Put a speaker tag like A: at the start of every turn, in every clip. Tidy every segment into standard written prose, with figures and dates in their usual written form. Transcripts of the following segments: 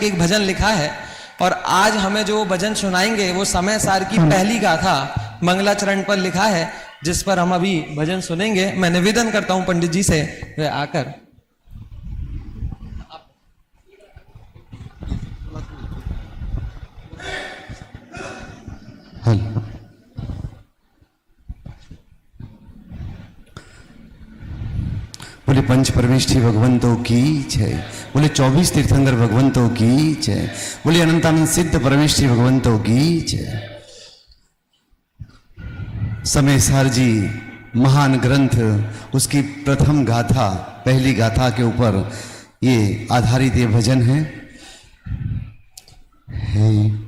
A: एक भजन लिखा है और आज हमें जो भजन सुनाएंगे वो समय सार की पहली गाथा मंगलाचरण पर लिखा है, जिस पर हम अभी भजन सुनेंगे। मैं निवेदन करता हूं पंडित जी से वे आकर
B: बोले पंच परमेष्ठी भगवंतों की जय, बोले 24 तीर्थंकर भगवंतों की जय, बोले अनंतानंद सिद्ध परमेष्ठी भगवंतों की जय। समय सार जी महान ग्रंथ, उसकी प्रथम गाथा, पहली गाथा के ऊपर ये आधारित ये भजन है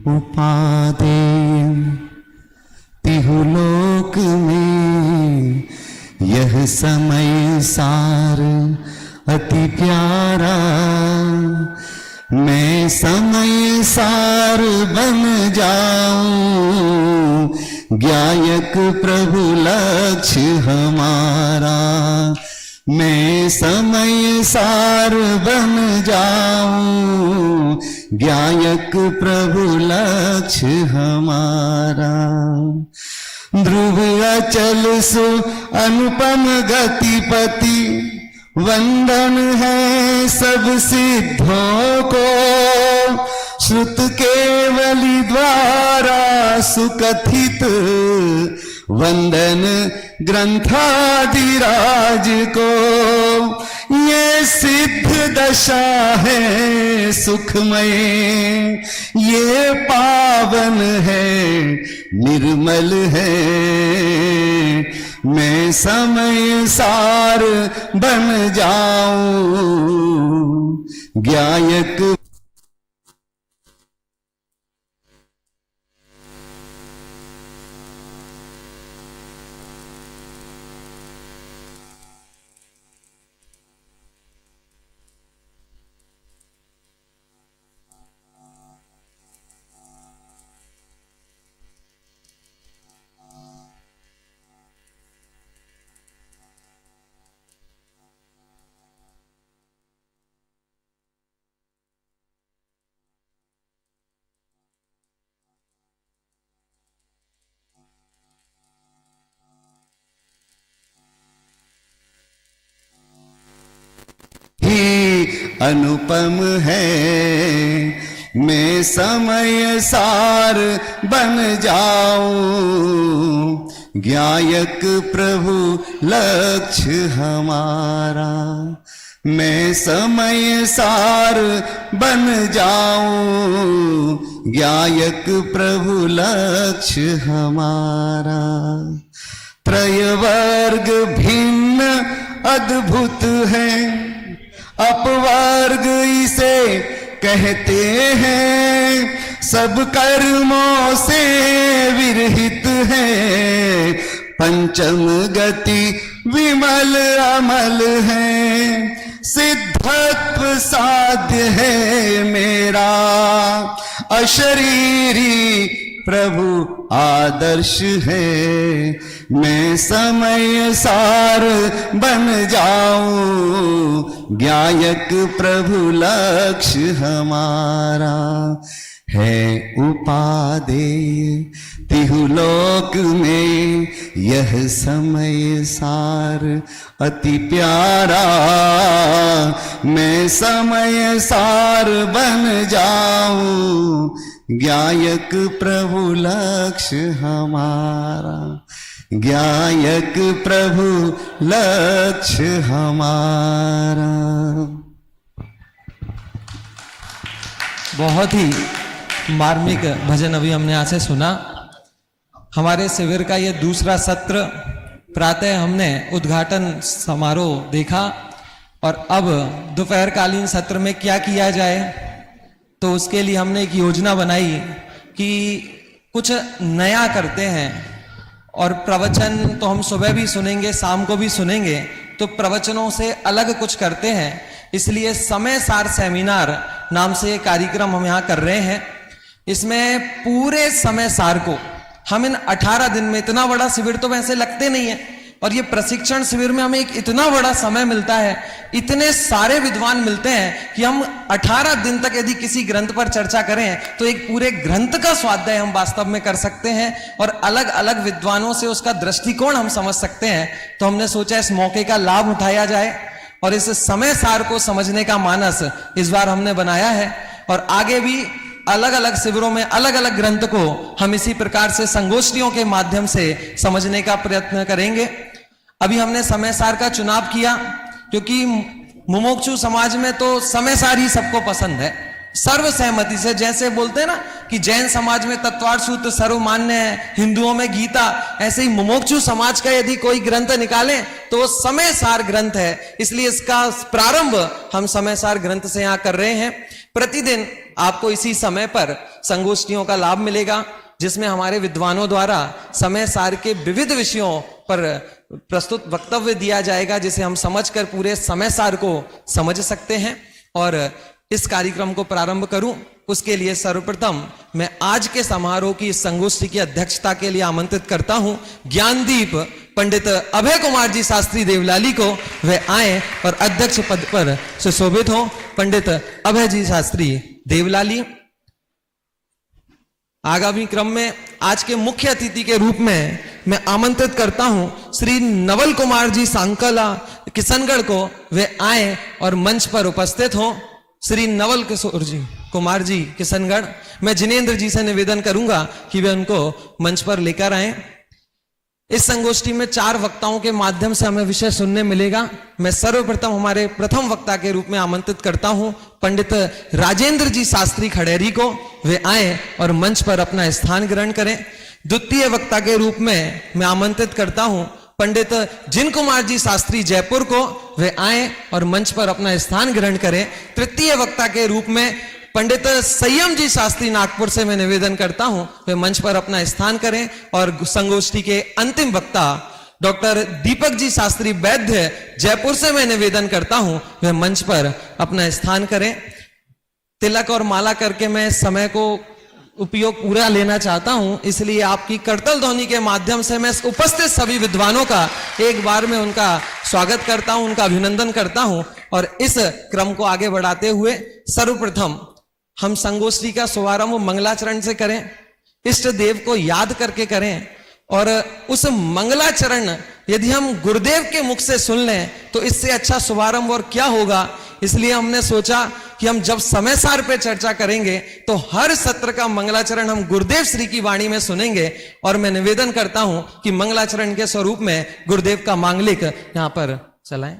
B: उपादेय तिहुलोक में यह समय सार अति प्यारा, मैं समय सार बन जाऊं, गायक प्रभु लक्ष्य हमारा। मैं समय सार बन जाऊं, गायक प्रभु लक्ष्य हमारा। ध्रुव अचल सु अनुपम गतिपति, वंदन है सब सिद्धों को, श्रुत केवली द्वारा सुकथित, वंदन ग्रंथादिराज को। ये सिद्ध दशा है सुखमय, ये पावन है निर्मल है, मैं समय सार बन जाऊं, गायक अनुपम है, मैं समय सार बन जाऊं, गायक प्रभु लक्ष्य हमारा। मैं समय सार बन जाऊं, गायक प्रभु लक्ष्य हमारा। त्रय वर्ग भिन्न अद्भुत है, अपवर्ग इसे कहते हैं, सब कर्मों से विरहित है, पंचम गति विमल अमल है, सिद्धत्व साध्य है मेरा, अशरीरी प्रभु आदर्श है। मैं समय सार बन जाऊं, गायक प्रभु लक्ष्य हमारा। है उपादेय तिहुलोक में यह समय सार अति प्यारा, मैं समय सार बन जाऊं, गायक प्रभु लक्ष्य हमारा, गायक प्रभु लक्ष्य हमारा।
A: बहुत ही मार्मिक भजन अभी हमने यहाँ से सुना। हमारे शिविर का ये दूसरा सत्र, प्रातः हमने उद्घाटन समारोह देखा और अब दोपहरकालीन सत्र में क्या किया जाए, तो उसके लिए हमने एक योजना बनाई कि कुछ नया करते हैं। और प्रवचन तो हम सुबह भी सुनेंगे, शाम को भी सुनेंगे, तो प्रवचनों से अलग कुछ करते हैं। इसलिए समय सार सेमिनार नाम से एक कार्यक्रम हम यहाँ कर रहे हैं। इसमें पूरे समय सार को हम इन 18 दिन में, इतना बड़ा शिविर तो वैसे लगते नहीं है, और ये प्रशिक्षण शिविर में हमें एक इतना बड़ा समय मिलता है, इतने सारे विद्वान मिलते हैं कि हम 18 दिन तक यदि किसी ग्रंथ पर चर्चा करें तो एक पूरे ग्रंथ का स्वाध्याय हम वास्तव में कर सकते हैं और अलग अलग विद्वानों से उसका दृष्टिकोण हम समझ सकते हैं। तो हमने सोचा इस मौके का लाभ उठाया जाए और इस समय सार को समझने का मानस इस बार हमने बनाया है और आगे भी अलग अलग शिविरों में अलग अलग ग्रंथ को हम इसी प्रकार से संगोष्ठियों के माध्यम से समझने का प्रयत्न करेंगे। अभी हमने समय सार का चुनाव किया क्योंकि मुमुक्षु समाज में तो समय सार ही सबको पसंद है, सर्व सहमति से। जैसे बोलते हैं ना कि जैन समाज में तत्वार्थ सूत्र सर्वमान्य है, हिंदुओं में गीता, ऐसे ही मुमुक्षु समाज का यदि कोई ग्रंथ निकालें तो वो समय सार ग्रंथ है। इसलिए इसका प्रारंभ हम समय सार ग्रंथ से यहां कर रहे हैं। प्रतिदिन आपको इसी समय पर संगोष्ठियों का लाभ मिलेगा जिसमें हमारे विद्वानों द्वारा समय सार के विविध विषयों पर प्रस्तुत वक्तव्य दिया जाएगा, जिसे हम समझकर पूरे समय सार को समझ सकते हैं। और इस कार्यक्रम को प्रारंभ करूं उसके लिए सर्वप्रथम मैं आज के समारोह की इस संगोष्ठी की अध्यक्षता के लिए आमंत्रित करता हूं ज्ञानदीप पंडित अभय कुमार जी शास्त्री देवलाली को। वे आए और अध्यक्ष पद पर सुशोभित हो। पंडित अभय जी शास्त्री देवलाली। आगामी क्रम में आज के मुख्य अतिथि के रूप में मैं आमंत्रित करता हूं श्री नवल कुमार जी सांकला किशनगढ़ को। वे आए और मंच पर उपस्थित हो। श्री नवल किशोर जी कुमार जी किशनगढ़। मैं जिनेंद्र जी से निवेदन करूंगा कि वे उनको मंच पर लेकर आए। इस संगोष्ठी में 4 वक्ताओं के माध्यम से हमें विषय सुनने मिलेगा। मैं सर्वप्रथम हमारे प्रथम वक्ता के रूप में आमंत्रित करता हूं पंडित राजेंद्र जी शास्त्री खड़ेरी को। वे आए और मंच पर अपना स्थान ग्रहण करें। द्वितीय वक्ता के रूप में मैं आमंत्रित करता हूं पंडित जिन कुमार जी शास्त्री जयपुर को। वे आए और मंच पर अपना स्थान ग्रहण करें। तृतीय वक्ता के रूप में पंडित संयम जी शास्त्री नागपुर से मैं निवेदन करता हूं वे मंच पर अपना स्थान करें। और संगोष्ठी के अंतिम वक्ता डॉक्टर दीपक जी शास्त्री वैद्य जयपुर से मैं निवेदन करता हूं वे मंच पर अपना स्थान करें। तिलक और माला करके मैं समय को उपयोग पूरा लेना चाहता हूं, इसलिए आपकी करतल ध्वनि के माध्यम से मैं उपस्थित सभी विद्वानों का एक बार में उनका स्वागत करता हूं, उनका अभिनंदन करता हूं। और इस क्रम को आगे बढ़ाते हुए सर्वप्रथम हम संगोष्ठी का शुभारंभ मंगलाचरण से करें, इष्ट देव को याद करके करें। और उस मंगलाचरण यदि हम गुरुदेव के मुख से सुन लें तो इससे अच्छा शुभारंभ और क्या होगा। इसलिए हमने सोचा कि हम जब समय सार पे चर्चा करेंगे तो हर सत्र का मंगलाचरण हम गुरुदेव श्री की वाणी में सुनेंगे। और मैं निवेदन करता हूं कि मंगलाचरण के स्वरूप में गुरुदेव का मांगलिक यहां पर चलाएं।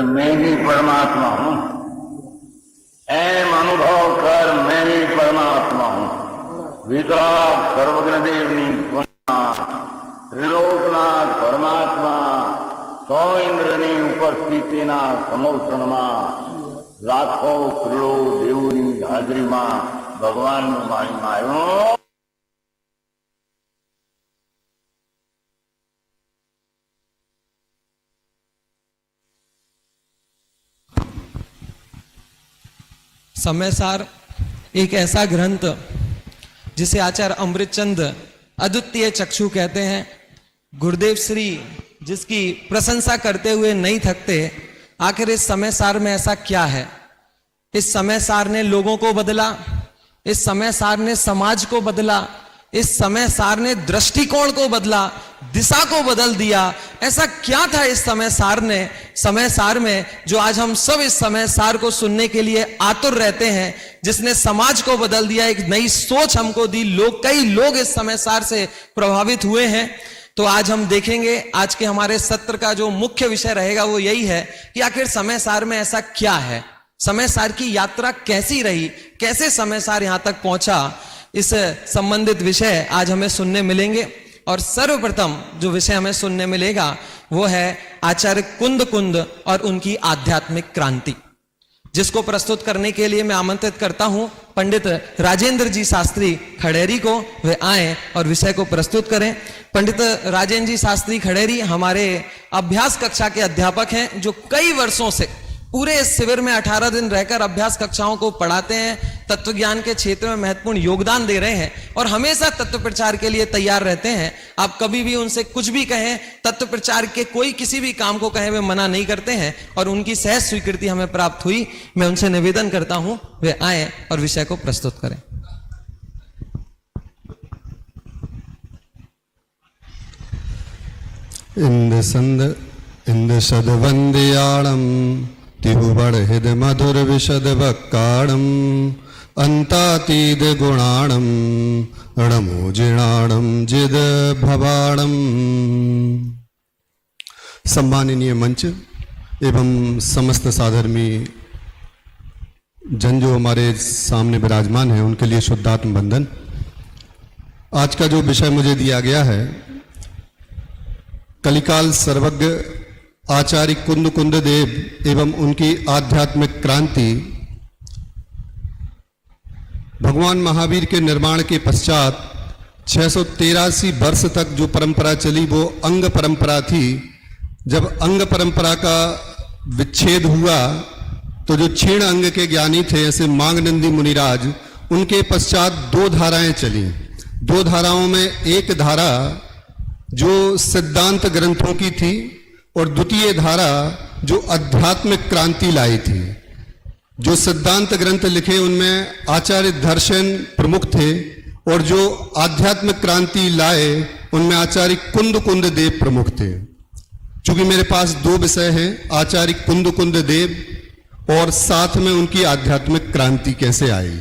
C: मैं ही परमात्मा हूँ, एम अनुभव कर मैं ही परमात्मा हूँ। वितराग सर्वज्ञ देवनी त्रिलोकनाथ परमात्मा सौ इंद्रनी उपस्थिति ना समोसनमा लाखों करोड़ों देवनी हाजरी मां भगवान मारी मायो।
A: समय सार एक ऐसा ग्रंथ जिसे आचार्य अमृतचंद अद्वितीय चक्षु कहते हैं। गुरुदेव श्री जिसकी प्रशंसा करते हुए नहीं थकते। आखिर इस समय सार में ऐसा क्या है? इस समय सार ने लोगों को बदला, इस समय सार ने समाज को बदला, इस समय सार ने दृष्टिकोण को बदला, दिशा को बदल दिया। ऐसा क्या था इस समय सार में जो आज हम सब इस समय सार को सुनने के लिए आतुर रहते हैं, जिसने समाज को बदल दिया, एक नई सोच हमको दी। कई लोग इस समय सार से प्रभावित हुए हैं। तो आज हम देखेंगे, आज के हमारे सत्र का जो मुख्य विषय रहेगा वो यही है कि आखिर समय सार में ऐसा क्या है, समय सार की यात्रा कैसी रही, कैसे समय सार यहां तक पहुंचा, इस संबंधित विषय आज हमें सुनने मिलेंगे। और सर्वप्रथम जो विषय हमें सुनने मिलेगा वो है आचार्य कुंद और उनकी आध्यात्मिक क्रांति, जिसको प्रस्तुत करने के लिए मैं आमंत्रित करता हूं पंडित राजेंद्र जी शास्त्री खड़ेरी को। वे आए और विषय को प्रस्तुत करें। पंडित राजेंद्र जी शास्त्री खड़ेरी हमारे अभ्यास कक्षा के अध्यापक हैं, जो कई वर्षों से पूरे इस शिविर में 18 दिन रहकर अभ्यास कक्षाओं को पढ़ाते हैं, तत्व ज्ञान के क्षेत्र में महत्वपूर्ण योगदान दे रहे हैं और हमेशा तत्व प्रचार के लिए तैयार रहते हैं। आप कभी भी उनसे कुछ भी कहें, तत्व प्रचार के कोई किसी भी काम को कहें, वे मना नहीं करते हैं और उनकी सहज स्वीकृति हमें प्राप्त हुई। मैं उनसे निवेदन करता हूं वे आए और विषय को प्रस्तुत करें।
D: इंद सद वंदयाणम तिहुबड़ हृद मधुर विशद वक्काणम अंतातीद गुणाणम रणमोजिणाणम जिद भवाणम। सम्माननीय मंच एवं समस्त साधर्मी जन जो हमारे सामने विराजमान है, उनके लिए शुद्धात्म वंदन। आज का जो विषय मुझे दिया गया है, कलिकाल सर्वज्ञ आचार्य कुंद देव एवं उनकी आध्यात्मिक क्रांति। भगवान महावीर के निर्माण के पश्चात 683 वर्ष तक जो परंपरा चली वो अंग परंपरा थी। जब अंग परंपरा का विच्छेद हुआ तो जो क्षीण अंग के ज्ञानी थे, ऐसे मांगनंदी मुनिराज, उनके पश्चात 2 धाराएं चली। 2 धाराओं में एक धारा जो सिद्धांत ग्रंथों की थी और द्वितीय धारा जो आध्यात्मिक क्रांति लाई थी। जो सिद्धांत ग्रंथ लिखे उनमें आचार्य दर्शन प्रमुख थे और जो आध्यात्मिक क्रांति लाए उनमें आचार्य कुंद देव प्रमुख थे। चूंकि मेरे पास 2 विषय हैं, आचार्य कुंद देव और साथ में उनकी आध्यात्मिक क्रांति कैसे आई।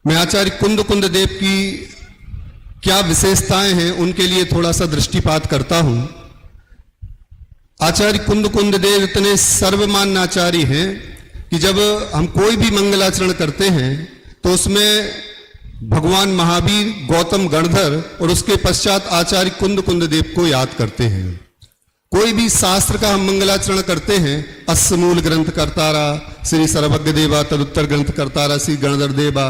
D: मैं आचार्य कुंद देव की क्या विशेषताएं हैं उनके लिए थोड़ा सा दृष्टिपात करता हूं। आचार्य कुंद देव इतने सर्वमान्य आचार्य हैं कि जब हम कोई भी मंगलाचरण करते हैं तो उसमें भगवान महावीर, गौतम गणधर और उसके पश्चात आचार्य कुंद देव को याद करते हैं। कोई भी शास्त्र का हम मंगलाचरण करते हैं, अस्मूल ग्रंथ करतारा श्री सर्वज्ञ देवा, तदुत्तर ग्रंथ करतारा श्री गणधर देवा,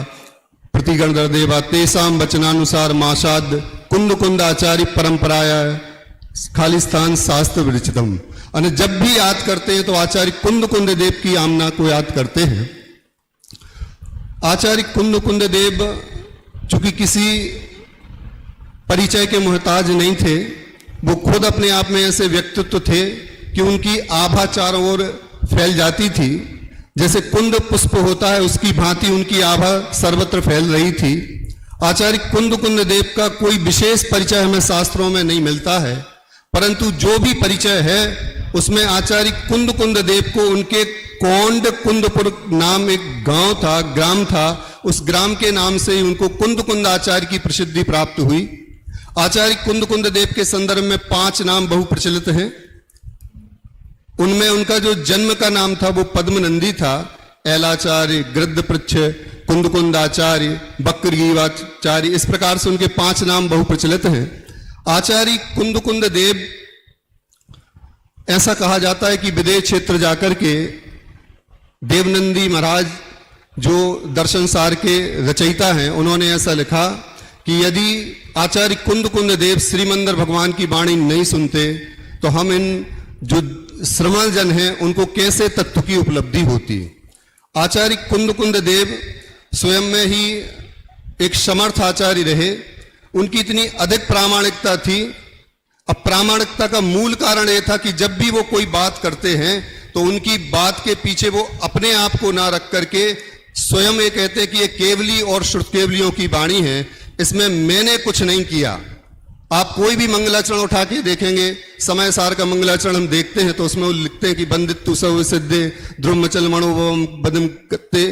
D: प्रतिगणधर देवा, तेसाम वचनानुसार माशाद कुंद आचार्य परंपराया खालिस्तान शास्त्र विरचितम। और जब भी याद करते हैं तो आचार्य कुंद देव की आमना को याद करते हैं। आचार्य कुंद देव चूंकि किसी परिचय के मोहताज नहीं थे, वो खुद अपने आप में ऐसे व्यक्तित्व थे कि उनकी आभा चारों ओर फैल जाती थी। जैसे कुंद पुष्प होता है उसकी भांति उनकी आभा सर्वत्र फैल रही थी। आचार्य कुंद देव का कोई विशेष परिचय हमें शास्त्रों में नहीं मिलता है, परंतु जो भी परिचय है उसमें आचार्य कुंद देव को उनके कौंड कुंदपुर नाम एक गांव था, ग्राम था, उस ग्राम के नाम से ही उनको कुंद आचार्य की प्रसिद्धि प्राप्त हुई। आचार्य कुंद देव के संदर्भ में 5 नाम बहु प्रचलित हैं। उनमें उनका जो जन्म का नाम था वो पद्मनंदी था। ऐलाचार्य, गृद्धपृच्छ, कुंदाचार्य, बक्रगीवाचार्य, इस प्रकार से उनके 5 नाम बहु प्रचलित हैं। आचार्य कुंद देव ऐसा कहा जाता है कि विदेश क्षेत्र जाकर के देवनंदी महाराज जो दर्शन सार के रचयिता हैं, उन्होंने ऐसा लिखा कि यदि आचार्य कुंद देव श्रीमंदर भगवान की वाणी नहीं सुनते तो हम इन जो श्रमण जन हैं उनको कैसे तत्व की उपलब्धि होती। आचार्य कुंद देव स्वयं में ही एक समर्थ आचार्य रहे। उनकी इतनी अधिक प्रामाणिकता थी। अब प्रामाणिकता का मूल कारण यह था कि जब भी वो कोई बात करते हैं तो उनकी बात के पीछे वो अपने आप को ना रख करके स्वयं ये कहते हैं कि ये केवली और श्रुतकेवलियों की वाणी है, इसमें मैंने कुछ नहीं किया। आप कोई भी मंगलाचरण उठा के देखेंगे, समय सार का मंगलाचरण हम देखते हैं तो उसमें वो लिखते हैं कि बंदित्तु सब सिद्धे ध्रुव चल मनोभवम बदम कत्ते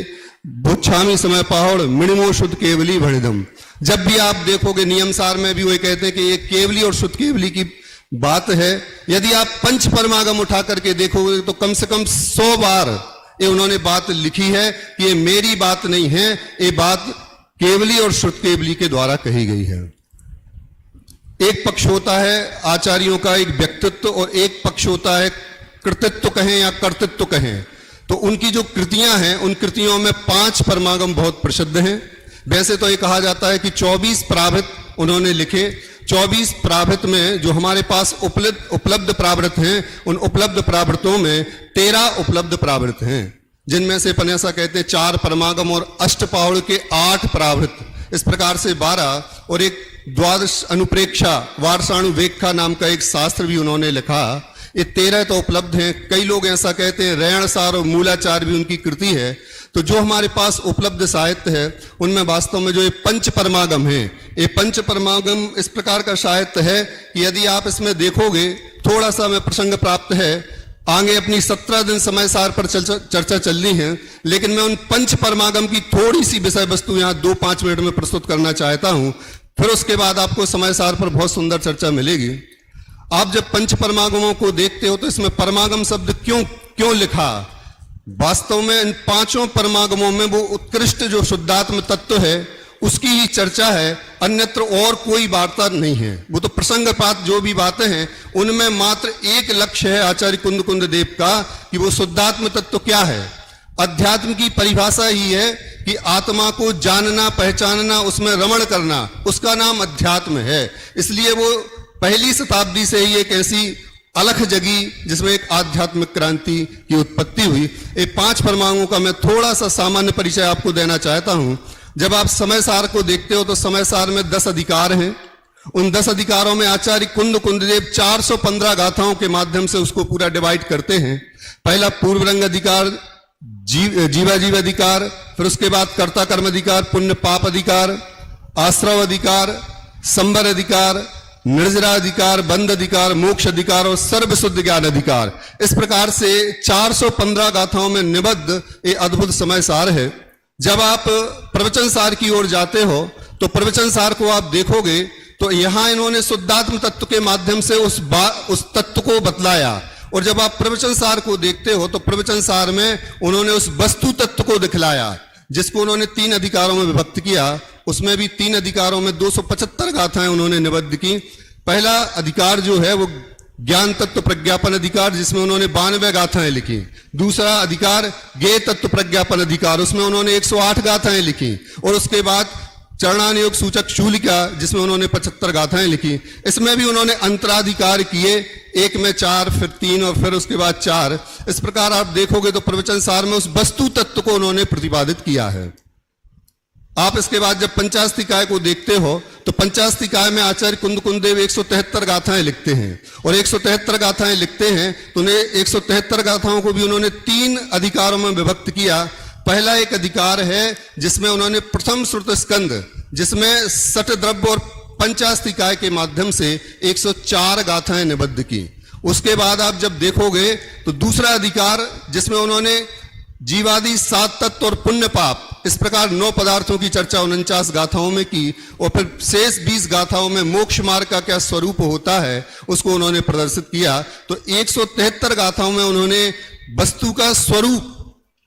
D: भुच्छामी समय पाहड़ मिणिमो शुद्ध केवली भणिदम। जब भी आप देखोगे नियम सार में भी वो कहते हैं कि ये केवली और शुद्ध केवली की बात है। यदि आप पंच परमागम उठा करके देखोगे तो कम से कम 100 बार ये उन्होंने बात लिखी है कि ये मेरी बात नहीं है, ये बात केवली और शुद्ध केवली के द्वारा कही गई है। एक पक्ष होता है आचार्यों का एक व्यक्तित्व और एक पक्ष होता है कृतित्व कहें या कर्तृत्व कहें। तो उनकी जो कृतियां हैं उन कृतियों में 5 परमागम बहुत प्रसिद्ध हैं। वैसे तो ये कहा जाता है कि 24 प्रावृत उन्होंने लिखे। 24 प्रावृत में जो हमारे पास उपलब्ध प्रावृत हैं उन उपलब्ध प्रावृतों में 13 उपलब्ध प्रावृत हैं, जिनमें से अपन ऐसा कहते हैं 4 परमागम और अष्टपाहुड़ के 8 प्रावृत, इस प्रकार से 12 और एक द्वादश अनुप्रेक्षा वारसाणु वेक्षा नाम का एक शास्त्र भी उन्होंने लिखा। ये 13 तो उपलब्ध हैं। कई लोग ऐसा कहते हैं रैणसार और मूलाचार भी उनकी कृति है। तो जो हमारे पास उपलब्ध साहित्य है उनमें वास्तव में जो ये पंच परमागम है, ये पंच परमागम इस प्रकार का साहित्य है कि यदि आप इसमें देखोगे, थोड़ा सा में प्रसंग प्राप्त है, आगे अपनी 17 दिन समय सार पर चर्चा चलनी है, लेकिन मैं उन पंच परमागम की थोड़ी सी विषय वस्तु यहाँ 2-5 मिनट में प्रस्तुत करना चाहता हूं। फिर उसके बाद आपको समय सार पर बहुत सुंदर चर्चा मिलेगी। आप जब पंच परमागमों को देखते हो तो इसमें परमागम शब्द क्यों लिखा? वास्तव में इन 5 परमागमों में वो उत्कृष्ट जो शुद्धात्म तत्व है उसकी ही चर्चा है, अन्यत्र और कोई वार्ता नहीं है। वो तो प्रसंगपात जो भी बातें हैं उनमें मात्र एक लक्ष्य है आचार्य कुंद देव का कि वो शुद्धात्म तत्व क्या है। अध्यात्म की परिभाषा ही है कि आत्मा को जानना, पहचानना, उसमें रमण करना, उसका नाम अध्यात्म है। इसलिए वो पहली शताब्दी से ही एक ऐसी अलख जगी जिसमें एक आध्यात्मिक क्रांति की उत्पत्ति हुई। ये 5 परमाणुओं का मैं थोड़ा सा सामान्य परिचय आपको देना चाहता हूं। जब आप समय सार को देखते हो तो समय सार में 10 अधिकार हैं। उन 10 अधिकारों में आचार्य कुंददेव 415 गाथाओं के माध्यम से उसको पूरा डिवाइड करते हैं। पहला पूर्वरंग अधिकार, जीवाजीव अधिकार, फिर उसके बाद कर्ता कर्म अधिकार, पुण्य पाप अधिकार, आश्रव अधिकार, संबर अधिकार, निर्जरा अधिकार, बंध अधिकार, मोक्ष अधिकार और सर्वशुद्ध ज्ञान अधिकार। इस प्रकार से 415 गाथाओं में निबद्ध एक अद्भुत समय सार है। जब आप प्रवचन सार की ओर जाते हो तो प्रवचन सार को आप देखोगे तो यहां इन्होंने शुद्धात्म तत्व के माध्यम से उस तत्व को बतलाया। और जब आप प्रवचन सार को देखते हो तो प्रवचन सार में उन्होंने उस वस्तु तत्व को दिखलाया जिसको उन्होंने 3 अधिकारों में विभक्त किया। उसमें भी 3 अधिकारों में 275 गाथाएं उन्होंने निबद्ध की। पहला अधिकार जो है वो ज्ञान तत्व प्रज्ञापन अधिकार, जिसमें उन्होंने 92 गाथाएं लिखी। दूसरा अधिकार ज्ञेय तत्व प्रज्ञापन अधिकार, उसमें उन्होंने 108 गाथाएं लिखी। और उसके बाद चरणानुयोग सूचक शूलिका, जिसमें उन्होंने 75 गाथाएं लिखी। इसमें भी उन्होंने अंतराधिकार किए, एक में 4, फिर 3 और फिर उसके बाद 4। इस प्रकार आप देखोगे तो प्रवचन सार में उस वस्तु तत्व को उन्होंने प्रतिपादित किया है। आप इसके बाद जब पंचास्तिकाय को देखते हो तो पंचास्तिकाय में आचार्य कुंददेव 173 गाथाएं लिखते हैं। और 173 गाथाएं लिखते हैं तो उन्हें 173 गाथाओं को भी उन्होंने 3 अधिकारों में विभक्त किया। पहला एक अधिकार है जिसमें उन्होंने प्रथम श्रुत स्कंद, जिसमें सट द्रव्य और पंचास्तिकाय के माध्यम से 104 गाथाएं निबद्ध की। उसके बाद आप जब देखोगे तो दूसरा अधिकार जिसमें उन्होंने जीवादि 7 तत्व और पुण्य पाप, इस प्रकार 9 पदार्थों की चर्चा 49 गाथाओं में की। और फिर शेष 20 गाथाओं में मोक्ष मार्ग का क्या स्वरूप होता है उसको उन्होंने प्रदर्शित किया। तो 173 गाथाओं में उन्होंने वस्तु का स्वरूप,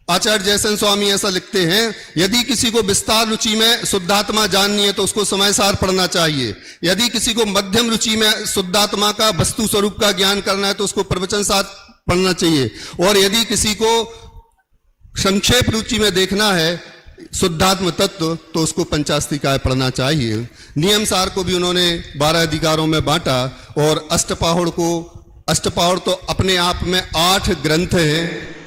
D: आचार्य जयसेन स्वामी ऐसा लिखते हैं, यदि किसी को विस्तार रुचि में शुद्धात्मा जाननी है तो उसको समय सार पढ़ना चाहिए। यदि किसी को मध्यम रुचि में शुद्धात्मा का वस्तु स्वरूप का ज्ञान करना है तो उसको प्रवचन सार पढ़ना चाहिए। और यदि किसी को संक्षेप रुचि में देखना है शुद्धात्म तत्व तो उसको पंचास्तिकाय पढ़ना चाहिए। नियम सार को भी उन्होंने 12 अधिकारों में बांटा। और अष्टपाहुड़ तो अपने आप में 8 ग्रंथ हैं।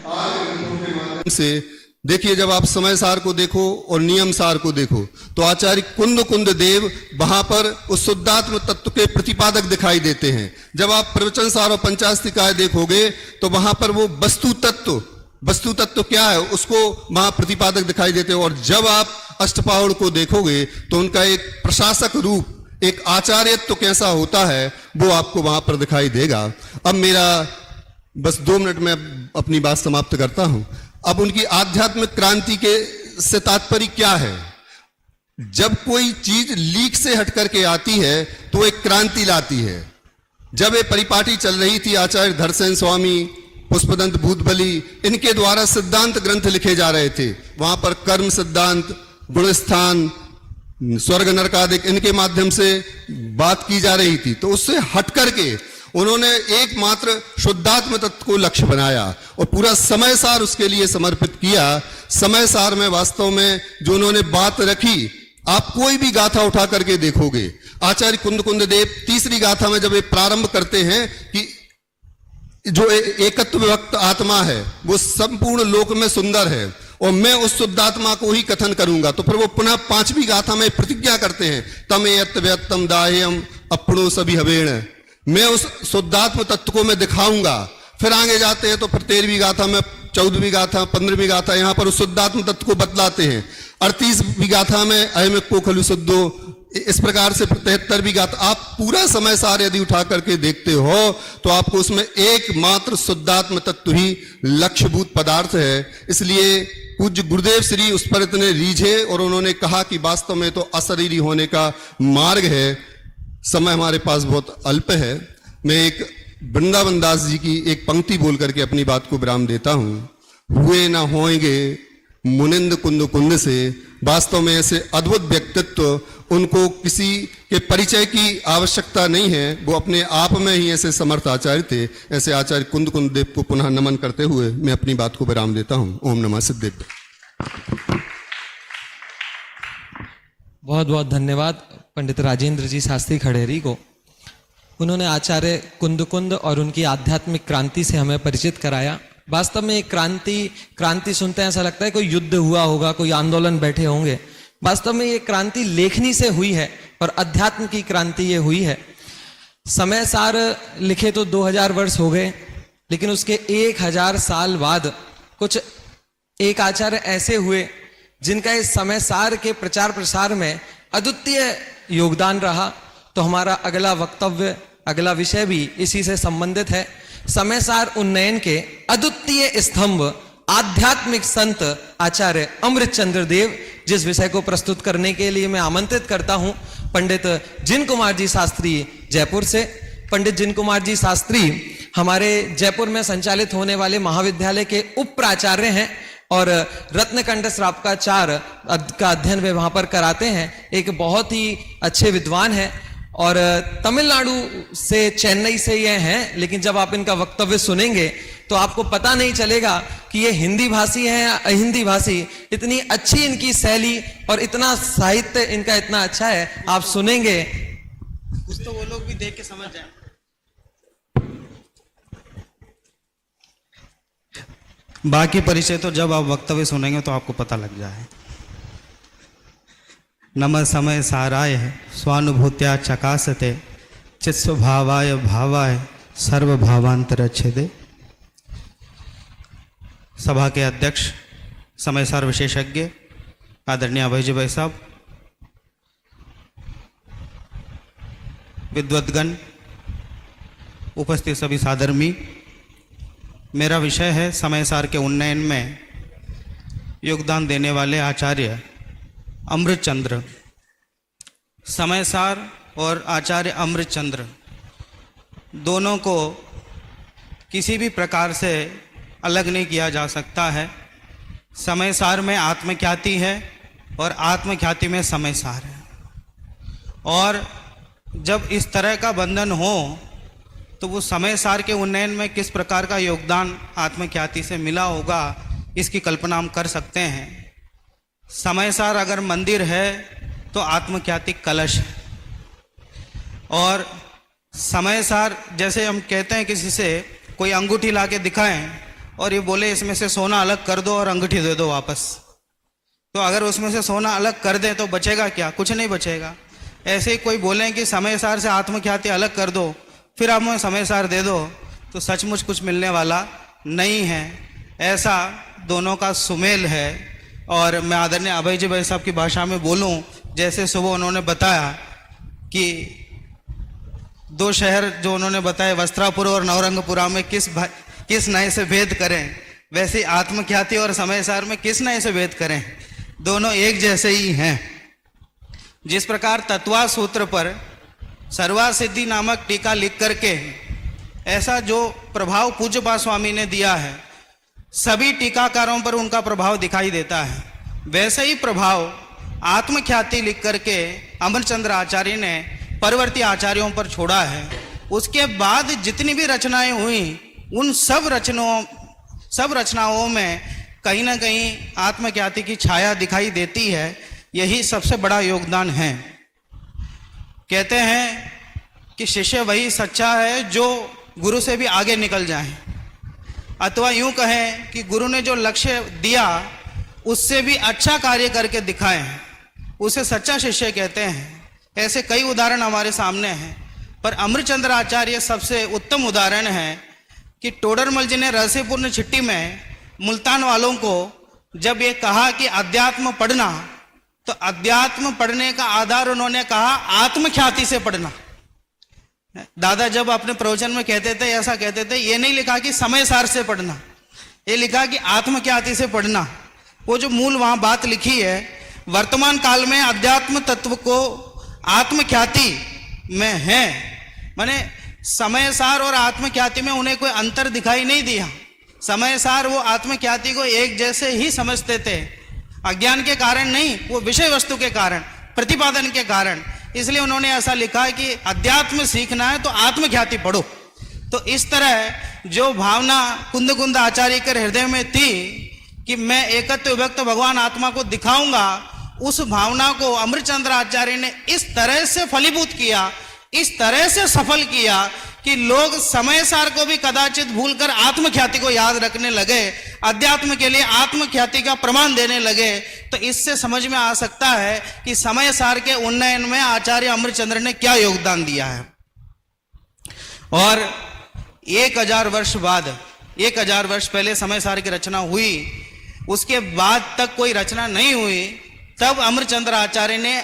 D: 8 ग्रंथों के माध्यम से देखिए, जब आप समय सार को देखो और नियम सार को देखो तो आचार्य कुंद देव वहां पर उस शुद्धात्म तत्व के प्रतिपादक दिखाई देते हैं। जब आप प्रवचन सार और पंचास्तिकाय देखोगे तो वहां पर वो वस्तु तत्व वस्तु तत्व क्या है उसको वहां प्रतिपादक दिखाई देते हैं। और जब आप अष्टपावड़ को देखोगे तो उनका एक प्रशासक रूप, एक आचार्यत्व कैसा होता है वो आपको वहां पर दिखाई देगा। अब मेरा बस 2 मिनट में अपनी बात समाप्त करता हूं। अब उनकी आध्यात्मिक क्रांति के से तात्पर्य क्या है? जब कोई चीज लीक से हट करके आती है तो एक क्रांति लाती है। जब ये परिपाटी चल रही थी, आचार्य धरसेन स्वामी, पुष्पदंत भूतबली, इनके द्वारा सिद्धांत ग्रंथ लिखे जा रहे थे। वहां पर कर्म सिद्धांत, गुणस्थान, स्वर्ग नरकादिक, इनके माध्यम से बात की जा रही थी। तो उससे हट करके उन्होंने एकमात्र शुद्धात्म तत्व को लक्ष्य बनाया और पूरा समय सार उसके लिए समर्पित किया। समय सार में वास्तव में जो उन्होंने बात रखी, आप कोई भी गाथा उठा करके देखोगे, आचार्य कुंद देव तीसरी गाथा में जब ये प्रारंभ करते हैं कि जो एकत्व विभक्त आत्मा है वो संपूर्ण लोक में सुंदर है और मैं उस शुद्धात्मा को ही कथन करूंगा, तो फिर वो पुनः 5वीं गाथा में प्रतिज्ञा करते हैं, तमेयत व्यक्तम दाह्यम अपनो सभी हवेण, मैं उस शुद्धात्म तत्व को मैं दिखाऊंगा। फिर आगे जाते हैं तो फिर 13वीं गाथा में, 14वीं गाथा, 15वीं गाथा, यहां पर उस शुद्धात्म तत्व को बतलाते हैं। 38वीं गाथा में अयम को खलु शुद्धो, इस प्रकार से 73वीं गाथा। आप पूरा समय सार यदि उठा करके देखते हो तो आपको उसमें एकमात्र शुद्धात्म तत्व ही लक्ष्यभूत पदार्थ है। इसलिए पूज्य गुरुदेव श्री उस पर इतने रीझे और उन्होंने कहा कि वास्तव में तो अशरीरी होने का मार्ग है। समय हमारे पास बहुत अल्प है। मैं एक वृंदावन दास जी की एक पंक्ति बोल करके अपनी बात को विराम देता हूं। हुए ना होंगे मुनिंद कुंद कुंद से, वास्तव में ऐसे अद्भुत व्यक्तित्व, उनको किसी के परिचय की आवश्यकता नहीं है, वो अपने आप में ही ऐसे समर्थ आचार्य थे। ऐसे आचार्य कुंद कुंद देव को पुनः नमन करते हुए मैं अपनी बात को विराम देता हूं। ओम नमः सिद्धेश्वर।
A: बहुत बहुत धन्यवाद पंडित राजेंद्र जी शास्त्री खड़ेरी को। उन्होंने आचार्य कुंद और उनकी आध्यात्मिक क्रांति से हमें परिचित कराया। वास्तव में क्रांति सुनते हैं ऐसा लगता है कोई युद्ध हुआ होगा, कोई आंदोलन बैठे होंगे। वास्तव में ये क्रांति लेखनी से हुई है और अध्यात्म की क्रांति ये हुई है। समय सार लिखे तो 2000 वर्ष हो गए, लेकिन उसके 1000 साल बाद कुछ एक आचार्य ऐसे हुए जिनका इस समय सार के प्रचार प्रसार में अद्वितीय योगदान रहा। तो हमारा अगला वक्तव्य, अगला विषय भी इसी से संबंधित है। समय सार उन्नयन के अद्वितीय स्तंभ आध्यात्मिक संत आचार्य अमृत चंद्र देव, जिस विषय को प्रस्तुत करने के लिए मैं आमंत्रित करता हूं पंडित जिन कुमार जी शास्त्री जयपुर से। पंडित जिन कुमार जी शास्त्री हमारे जयपुर में संचालित होने वाले महाविद्यालय के उप प्राचार्य हैं और रत्नकंड श्रावकाचार्य का अध्ययन वे वहां पर कराते हैं। एक बहुत ही अच्छे विद्वान हैं और तमिलनाडु से, चेन्नई से ये हैं, लेकिन जब आप इनका वक्तव्य सुनेंगे तो आपको पता नहीं चलेगा कि ये हिंदी भाषी है या अहिंदी भाषी। इतनी अच्छी इनकी शैली और इतना साहित्य इनका इतना अच्छा है, आप सुनेंगे
E: कुछ तो वो लोग भी देख के समझ जाए। बाकी परिचय तो जब आप वक्तव्य सुनेंगे तो आपको पता लग जाए। नम समय साराय स्वानुभूत्या चकासते चित्स्वभावाय भावाय सर्वभावांतर छेदे। सभा के अध्यक्ष, समय सार विशेषज्ञ आदरणीय अभय जी भाई साहब, विद्वद्गण, उपस्थित सभी साधर्मी, मेरा विषय है समय सार के उन्नयन में योगदान देने वाले आचार्य अमृत चंद्र। समय सार और आचार्य अमृत चंद्र दोनों को किसी भी प्रकार से अलग नहीं किया जा सकता है। समय सार में आत्मख्याति है और आत्मख्याति में समय सार है। और जब इस तरह का बंधन हो तो वो समय सार के उन्नयन में किस प्रकार का योगदान आत्मख्याति से मिला होगा, इसकी कल्पना हम कर सकते हैं। समय सार अगर मंदिर है तो आत्मख्याति कलश है। और समय सार, जैसे हम कहते हैं किसी से कोई अंगूठी ला के दिखाएं और ये बोले इसमें से सोना अलग कर दो और अंगूठी दे दो वापस, तो अगर उसमें से सोना अलग कर दें तो बचेगा क्या? कुछ नहीं बचेगा। ऐसे ही कोई बोलें कि समय सार से आत्मख्याति अलग कर दो फिर आप हमें समय सार दे दो, तो सचमुच कुछ मिलने वाला नहीं है। ऐसा दोनों का सुमेल है। और मैं आदरणीय अभय जी भाई साहब की भाषा में बोलूं, जैसे सुबह उन्होंने बताया कि दो शहर जो उन्होंने बताए वस्त्रापुर और नवरंगपुरा में किस नए से भेद करें, वैसे आत्मख्याति और समयसार में किस नए से भेद करें, दोनों एक जैसे ही हैं। जिस प्रकार तत्वा सूत्र पर सर्वा सिद्धि नामक टीका लिख करके ऐसा जो प्रभाव पूज्यपा स्वामी ने दिया है, सभी टीकाकारों पर उनका प्रभाव दिखाई देता है, वैसे ही प्रभाव आत्मख्याति लिख करके अमरचंद्र आचार्य ने परवर्ती आचार्यों पर छोड़ा है। उसके बाद जितनी भी रचनाएं हुई, उन सब रचनाओं में कहीं ना कहीं आत्मख्याति की छाया दिखाई देती है। यही सबसे बड़ा योगदान है। कहते हैं कि शिष्य वही सच्चा है जो गुरु से भी आगे निकल जाए, अथवा यूं कहें कि गुरु ने जो लक्ष्य दिया उससे भी अच्छा कार्य करके दिखाए, उसे सच्चा शिष्य कहते हैं। ऐसे कई उदाहरण हमारे सामने हैं, पर अमरचंद्र आचार्य सबसे उत्तम उदाहरण है कि टोडरमल जी ने रहस्यपूर्ण चिट्ठी में मुल्तान वालों को जब ये कहा कि अध्यात्म पढ़ना, तो अध्यात्म पढ़ने का आधार उन्होंने कहा आत्मख्याति से पढ़ना। दादा जब अपने प्रवचन में कहते थे, ऐसा कहते थे, ये नहीं लिखा कि समय सार से पढ़ना, ये लिखा कि आत्मख्याति से पढ़ना। वो जो मूल वहां बात लिखी है, वर्तमान काल में अध्यात्म तत्व को आत्मख्याति में है, माने समय सार और आत्मख्याति में उन्हें कोई अंतर दिखाई नहीं दिया। समय सार वो आत्मख्याति को एक जैसे ही समझते थे, अज्ञान के कारण नहीं, वो विषय वस्तु के कारण, प्रतिपादन के कारण। इसलिए उन्होंने ऐसा लिखा है कि अध्यात्म सीखना है तो आत्मख्याति पढ़ो। तो इस तरह जो भावना कुंद कुंद आचार्य के हृदय में थी कि मैं एकत्व विभक्त भगवान आत्मा को दिखाऊंगा, उस भावना को अमरचंद्र आचार्य ने इस तरह से फलीभूत किया, इस तरह से सफल किया कि लोग समय सार को भी कदाचित भूलकर आत्मख्याति को याद रखने लगे, अध्यात्म के लिए आत्मख्याति का प्रमाण देने लगे। तो इससे समझ में आ सकता है कि समय सार के उन्नयन में आचार्य अमरचंद्र ने क्या योगदान दिया है। और 1000 वर्ष बाद, 1000 वर्ष पहले समय सार की रचना हुई, उसके बाद तक कोई रचना नहीं हुई, तब अमरचंद्र आचार्य ने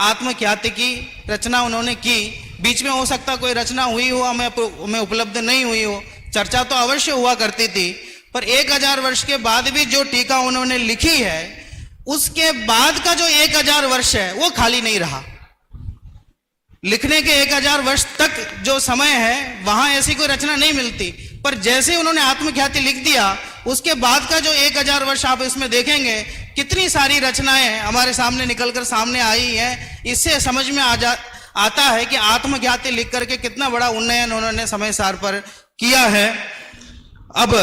E: आत्मख्याति की रचना उन्होंने की। बीच में हो सकता कोई रचना हुई हो, हमें उपलब्ध नहीं हुई हो, चर्चा तो अवश्य हुआ करती थी, पर 1000 वर्ष के बाद भी जो टीका उन्होंने लिखी है, उसके बाद का जो 1000 वर्ष है वो खाली नहीं रहा। लिखने के 1000 वर्ष तक जो समय है वहां ऐसी कोई रचना नहीं मिलती, पर जैसे उन्होंने आत्मख्याति लिख दिया, उसके बाद का जो 1000 वर्ष आप इसमें देखेंगे, कितनी सारी रचनाएं हमारे सामने निकलकर सामने आई हैं। इससे समझ में आता है कि आत्मख्याति लिख करके कितना बड़ा उन्नयन उन्होंने समय सार पर किया है। अब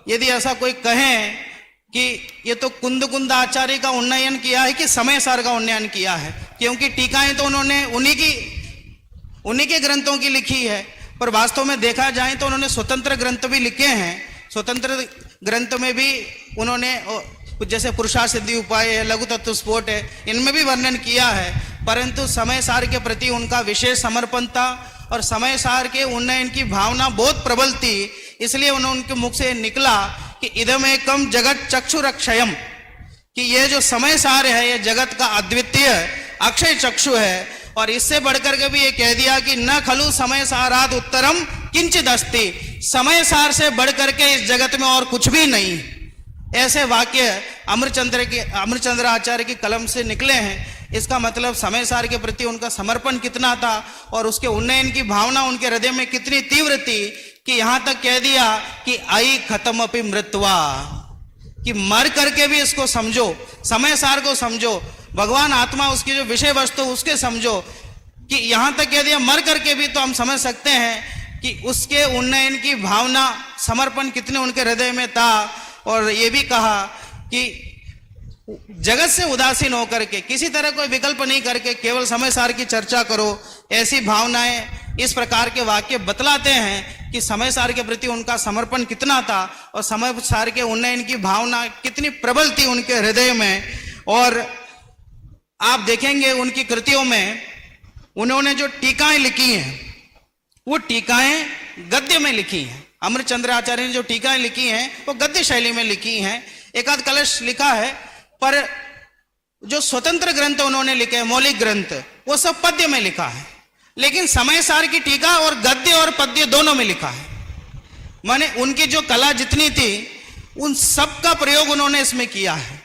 E: यदि ऐसा कोई कहें कि ये तो कुंद कुंद आचार्य का उन्नयन किया है कि समय सार का उन्नयन किया है, क्योंकि टीकाएं तो उन्होंने उन्हीं के ग्रंथों की लिखी है, पर वास्तव में देखा जाए तो उन्होंने स्वतंत्र ग्रंथ भी लिखे हैं। स्वतंत्र ग्रंथ में भी उन्होंने जैसे पुरुषार्थ सिद्धि उपाय है, लघु तत्व स्फोट है, इनमें भी वर्णन किया है, परंतु समय सार के प्रति उनका विशेष समर्पण था और समय सार के उन्नयन की भावना बहुत प्रबल थी। इसलिए उनके मुख से निकला कि इदमेकम जगत चक्षुरक्षयम, कि ये जो समय सार है ये जगत का अद्वितीय अक्षय चक्षु है। और इससे बढ़कर के भी ये कह दिया कि न खलु समय साराद उत्तरम किंचित अस्ति, समय सार से बढ़कर के इस जगत में और कुछ भी नहीं। ऐसे वाक्य अमरचंद्र आचार्य की कलम से निकले हैं। इसका मतलब समय सार के प्रति उनका समर्पण कितना था और उसके उन्नयन की भावना उनके हृदय में कितनी तीव्र थी कि यहां तक कह दिया कि आई खत्म अपि मृत्वा, कि मर करके भी इसको समझो, समय सार को समझो, भगवान आत्मा उसकी जो विषय वस्तु उसके समझो। कि यहां तक कह दिया मर करके भी तो हम समझ सकते हैं कि उसके उन्नयन की भावना, समर्पण कितने उनके हृदय में था। और ये भी कहा कि जगत से उदासीन होकर के, किसी तरह कोई विकल्प नहीं करके केवल समय सार की चर्चा करो। ऐसी भावनाएं, इस प्रकार के वाक्य बतलाते हैं कि समय सार के प्रति उनका समर्पण कितना था और समय सार के उन्नयन की भावना कितनी प्रबल थी उनके हृदय में। और आप देखेंगे उनकी कृतियों में उन्होंने जो टीकाएं लिखी हैं, वो टीकाएं गद्य में लिखी हैं। अमृतचंद्र आचार्य ने जो टीकाएं लिखी हैं वो गद्य शैली में लिखी हैं। एक आध कलश लिखा है, पर जो स्वतंत्र ग्रंथ उन्होंने लिखे हैं, मौलिक ग्रंथ, वो सब पद्य में लिखा है। लेकिन समय सार की टीका और गद्य और पद्य दोनों में लिखा है। माने उनकी जो कला जितनी थी उन सब का प्रयोग उन्होंने इसमें किया है,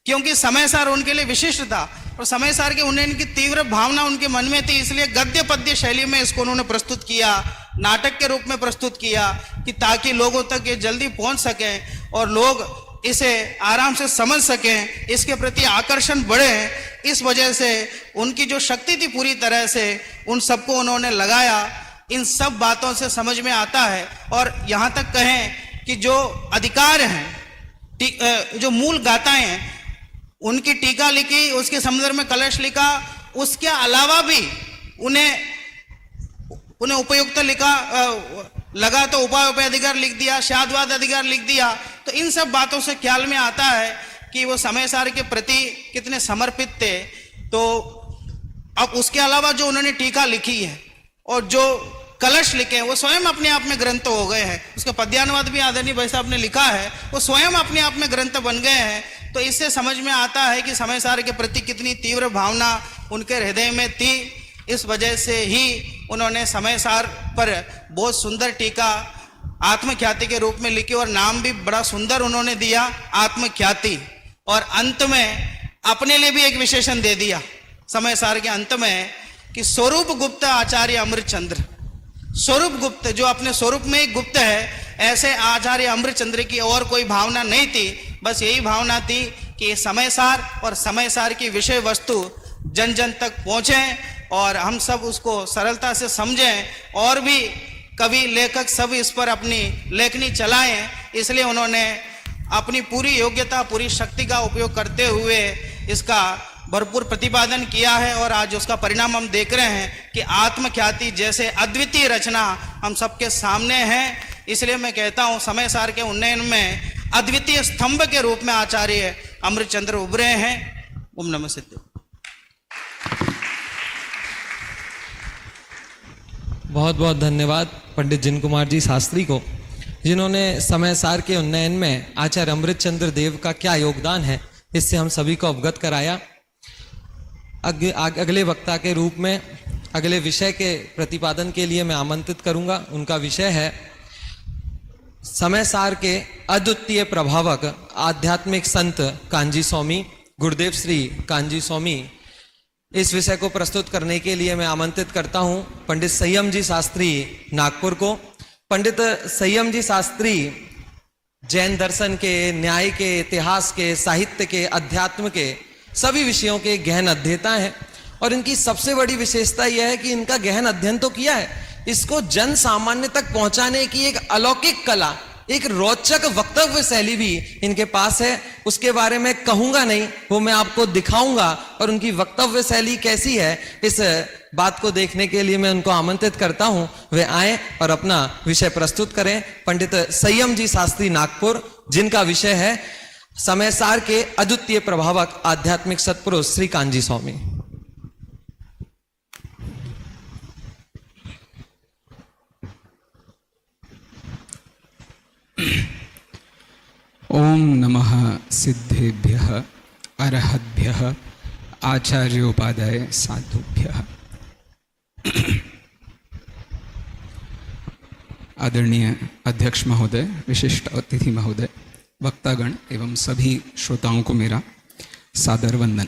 E: क्योंकि समय सार उनके लिए विशिष्ट था और समय सार के उन्हें इनकी तीव्र भावना उनके मन में थी, इसलिए गद्य पद्य शैली में इसको उन्होंने प्रस्तुत किया, नाटक के रूप में प्रस्तुत किया, कि ताकि लोगों तक ये जल्दी पहुंच सकें और लोग इसे आराम से समझ सकें, इसके प्रति आकर्षण बढ़े। इस वजह से उनकी जो शक्ति थी पूरी तरह से उन सबको उन्होंने लगाया। इन सब बातों से समझ में आता है। और यहाँ तक कहें कि जो अधिकार हैं, जो मूल गाथाएं हैं, उनकी टीका लिखी, उसके संदर्भ में कलश लिखा, उसके अलावा भी उन्हें उपयुक्त लगा तो उपाय अधिकार लिख दिया, शादवाद अधिकार लिख दिया। तो इन सब बातों से ख्याल में आता है कि वो समय सार के प्रति कितने समर्पित थे। तो अब उसके अलावा जो उन्होंने टीका लिखी है और जो कलश लिखे हैं वो स्वयं अपने आप में ग्रंथ हो गए हैं। उसका पद्यानुवाद भी आदरणीय भाई साहब ने लिखा है, वो स्वयं अपने आप में ग्रंथ बन गए हैं। तो इससे समझ में आता है कि समय सार के प्रति कितनी तीव्र भावना उनके हृदय में थी। इस वजह से ही उन्होंने समय सार पर बहुत सुंदर टीका आत्मख्याति के रूप में लिखी और नाम भी बड़ा सुंदर उन्होंने दिया, आत्मख्याति। और अंत में अपने लिए भी एक विशेषण दे दिया समय सार के अंत में कि स्वरूप गुप्त आचार्य अमृतचंद्र। स्वरूप गुप्त, जो अपने स्वरूप में ही गुप्त है, ऐसे आचार्य अमृतचंद्र की और कोई भावना नहीं थी। बस यही भावना थी कि समय सार और समय सार की विषय वस्तु जन जन तक पहुंचे और हम सब उसको सरलता से समझें और भी कवि लेखक सब इस पर अपनी लेखनी चलाएं। इसलिए उन्होंने अपनी पूरी योग्यता, पूरी शक्ति का उपयोग करते हुए इसका भरपूर प्रतिपादन किया है और आज उसका परिणाम हम देख रहे हैं कि आत्मख्याति जैसे अद्वितीय रचना हम सबके सामने है। इसलिए मैं कहता हूँ समय सार के उन्नयन में अद्वितीय स्तंभ के रूप में आचार्य अमृतचंद्र उभरे हैं। ओम नमः सिद्धे।
A: बहुत बहुत धन्यवाद पंडित जिन कुमार जी शास्त्री को, जिन्होंने समय सार के उन्नयन में आचार्य अमृतचंद्र देव का क्या योगदान है इससे हम सभी को अवगत कराया। अगले वक्ता के रूप में अगले विषय के प्रतिपादन के लिए मैं आमंत्रित करूंगा। उनका विषय है समय सार के अद्वितीय प्रभावक आध्यात्मिक संत कांजी स्वामी गुरुदेव श्री कांजी स्वामी। इस विषय को प्रस्तुत करने के लिए मैं आमंत्रित करता हूं पंडित संयम जी शास्त्री नागपुर को। पंडित संयम जी शास्त्री जैन दर्शन के, न्याय के, इतिहास के, साहित्य के, अध्यात्म के सभी विषयों के गहन अध्येता हैं और इनकी सबसे बड़ी विशेषता यह है कि इनका गहन अध्ययन तो किया है, इसको जन सामान्य तक पहुंचाने की एक अलौकिक कला, एक रोचक वक्तव्य शैली भी इनके पास है। उसके बारे में कहूंगा नहीं, वो मैं आपको दिखाऊंगा और उनकी वक्तव्य शैली कैसी है इस बात को देखने के लिए मैं उनको आमंत्रित करता हूं, वे आए और अपना विषय प्रस्तुत करें। पंडित संयम जी शास्त्री नागपुर, जिनका विषय है समय सार के अद्वितीय प्रभावक आध्यात्मिक सत्पुरुष श्री कांजी स्वामी।
F: ओम नमः सिद्धेभ्यः अरहद्भ्यः आचार्योपाध्याय साधुभ्यः। आदरणीय अध्यक्ष महोदय, विशिष्ट अतिथि महोदय, वक्तागण एवं सभी श्रोताओं को मेरा सादर वंदन।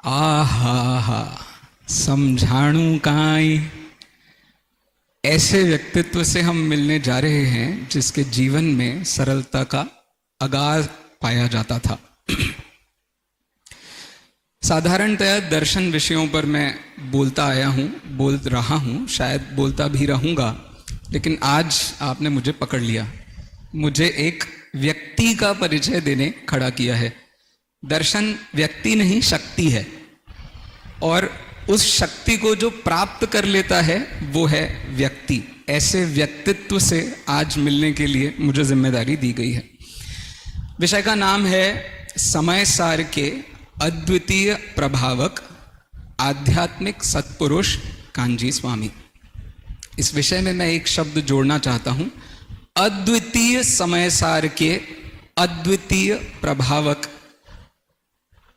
F: आहा समझाणु काई, ऐसे व्यक्तित्व से हम मिलने जा रहे हैं जिसके जीवन में सरलता का आगाज पाया जाता था। साधारणतया दर्शन विषयों पर मैं बोलता आया हूँ, बोल रहा हूँ, शायद बोलता भी रहूँगा, लेकिन आज आपने मुझे पकड़ लिया, मुझे एक व्यक्ति का परिचय देने खड़ा किया है। दर्शन व्यक्ति नहीं शक्ति है और उस शक्ति को जो प्राप्त कर लेता है वो है व्यक्ति। ऐसे व्यक्तित्व से आज मिलने के लिए मुझे जिम्मेदारी दी गई है। विषय का नाम है समय सार के अद्वितीय प्रभावक आध्यात्मिक सत्पुरुष कांजी स्वामी। इस विषय में मैं एक शब्द जोड़ना चाहता हूं, अद्वितीय समय सार के अद्वितीय प्रभावक।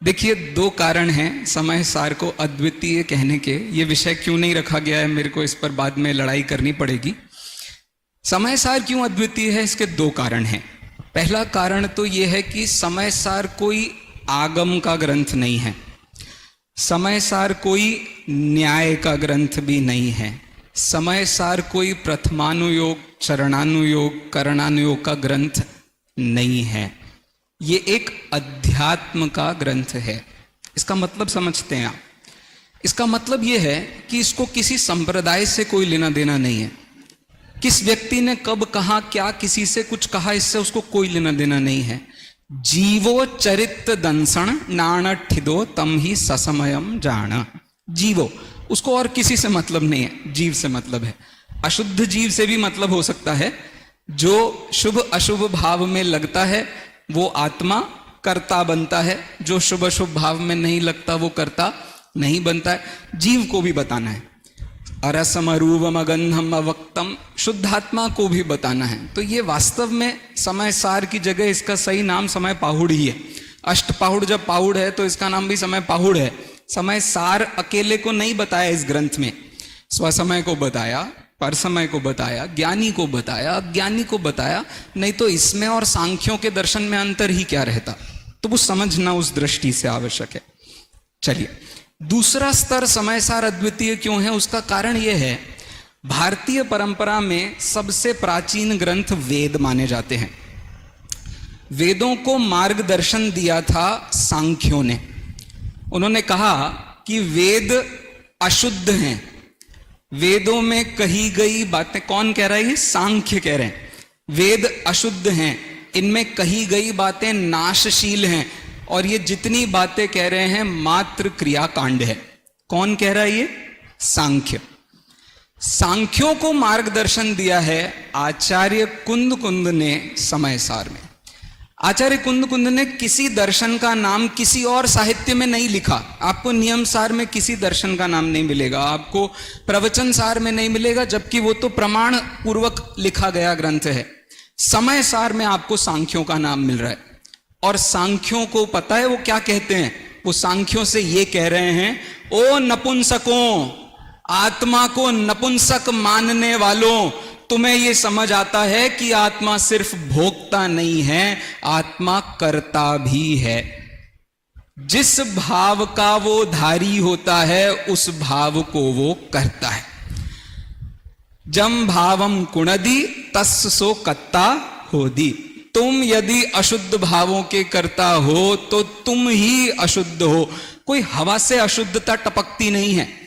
F: देखिए, दो कारण हैं समय सार को अद्वितीय कहने के। ये विषय क्यों नहीं रखा गया है, मेरे को इस पर बाद में लड़ाई करनी पड़ेगी। समय सार क्यों अद्वितीय है, इसके दो कारण हैं। पहला कारण तो यह है कि समय सार कोई आगम का ग्रंथ नहीं है, समय सार कोई न्याय का ग्रंथ भी नहीं है, समय सार कोई प्रथमानुयोग, चरणानुयोग, करणानुयोग का ग्रंथ नहीं है। ये एक अध्यात्म का ग्रंथ है। इसका मतलब समझते हैं आप? इसका मतलब यह है कि इसको किसी संप्रदाय से कोई लेना देना नहीं है। किस व्यक्ति ने कब कहा क्या किसी से कुछ कहा, इससे उसको कोई लेना देना नहीं है। जीवो चरित दंसण नाण ठिदो तम ही ससमयम जाना। जीवो, उसको और किसी से मतलब नहीं है, जीव से मतलब है। अशुद्ध जीव से भी मतलब हो सकता है। जो शुभ अशुभ भाव में लगता है वो आत्मा कर्ता बनता है, जो शुभ अशुभ भाव में नहीं लगता वो कर्ता नहीं बनता है। जीव को भी बताना है, अरसम अरूपम अगंधम अवक्तम, शुद्धात्मा को भी बताना है। तो ये वास्तव में समय सार की जगह इसका सही नाम समय पाहुड़ ही है। अष्ट पाहुड़ जब पाहुड़ है तो इसका नाम भी समय पाहुड़ है। समय सार अकेले को नहीं बताया इस ग्रंथ में, स्वसमय को बताया, पर समय को बताया, ज्ञानी को बताया, अज्ञानी को बताया। नहीं तो इसमें और सांख्यों के दर्शन में अंतर ही क्या रहता। तो वो समझना उस दृष्टि से आवश्यक है। चलिए, दूसरा स्तर समय सार अद्वितीय क्यों है, उसका कारण यह है, भारतीय परंपरा में सबसे प्राचीन ग्रंथ वेद माने जाते हैं। वेदों को मार्गदर्शन दिया था सांख्यों ने। उन्होंने कहा कि वेद अशुद्ध हैं, वेदों में कही गई बातें, कौन कह रहा है ये? सांख्य कह रहे हैं। वेद अशुद्ध हैं, इनमें कही गई बातें नाशशील हैं, और ये जितनी बातें कह रहे हैं मात्र क्रियाकांड है। कौन कह रहा है ये? सांख्य। सांख्यों को मार्गदर्शन दिया है आचार्य कुंद कुंद ने समय सार में। आचार्य कुंद कुंद ने किसी दर्शन का नाम किसी और साहित्य में नहीं लिखा। आपको नियम सार में किसी दर्शन का नाम नहीं मिलेगा, आपको प्रवचन सार में नहीं मिलेगा, जबकि वो तो प्रमाण पूर्वक लिखा गया ग्रंथ है। समय सार में आपको सांख्यों का नाम मिल रहा है। और सांख्यों को पता है वो क्या कहते हैं? वो सांख्यों से ये कह रहे हैं, ओ नपुंसकों, आत्मा को नपुंसक मानने वालों, तुम्हें ये समझ आता है कि आत्मा सिर्फ भोक्ता नहीं है, आत्मा कर्ता भी है। जिस भाव का वो धारी होता है उस भाव को वो करता है। जम भावम कुणदी तस् सो कत्ता होदी। तुम यदि अशुद्ध भावों के करता हो तो तुम ही अशुद्ध हो। कोई हवा से अशुद्धता टपकती नहीं है।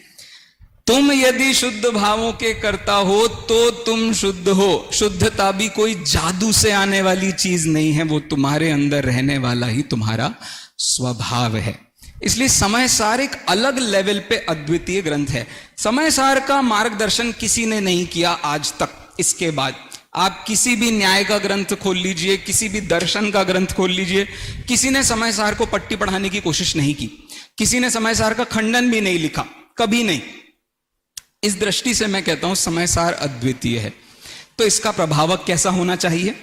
F: तुम यदि शुद्ध भावों के करता हो तो तुम शुद्ध हो। शुद्धता भी कोई जादू से आने वाली चीज नहीं है, वो तुम्हारे अंदर रहने वाला ही तुम्हारा स्वभाव है। इसलिए समय सार एक अलग लेवल पे अद्वितीय ग्रंथ है। समय सार का मार्गदर्शन किसी ने नहीं किया आज तक। इसके बाद आप किसी भी न्याय का ग्रंथ खोल लीजिए, किसी भी दर्शन का ग्रंथ खोल लीजिए, किसी ने समय सार को पट्टी पढ़ाने की कोशिश नहीं की, किसी ने समय सार का खंडन भी नहीं लिखा, कभी नहीं। इस दृष्टि से मैं कहता हूं समय सार अद्वितीय है। तो इसका प्रभावक कैसा होना चाहिए?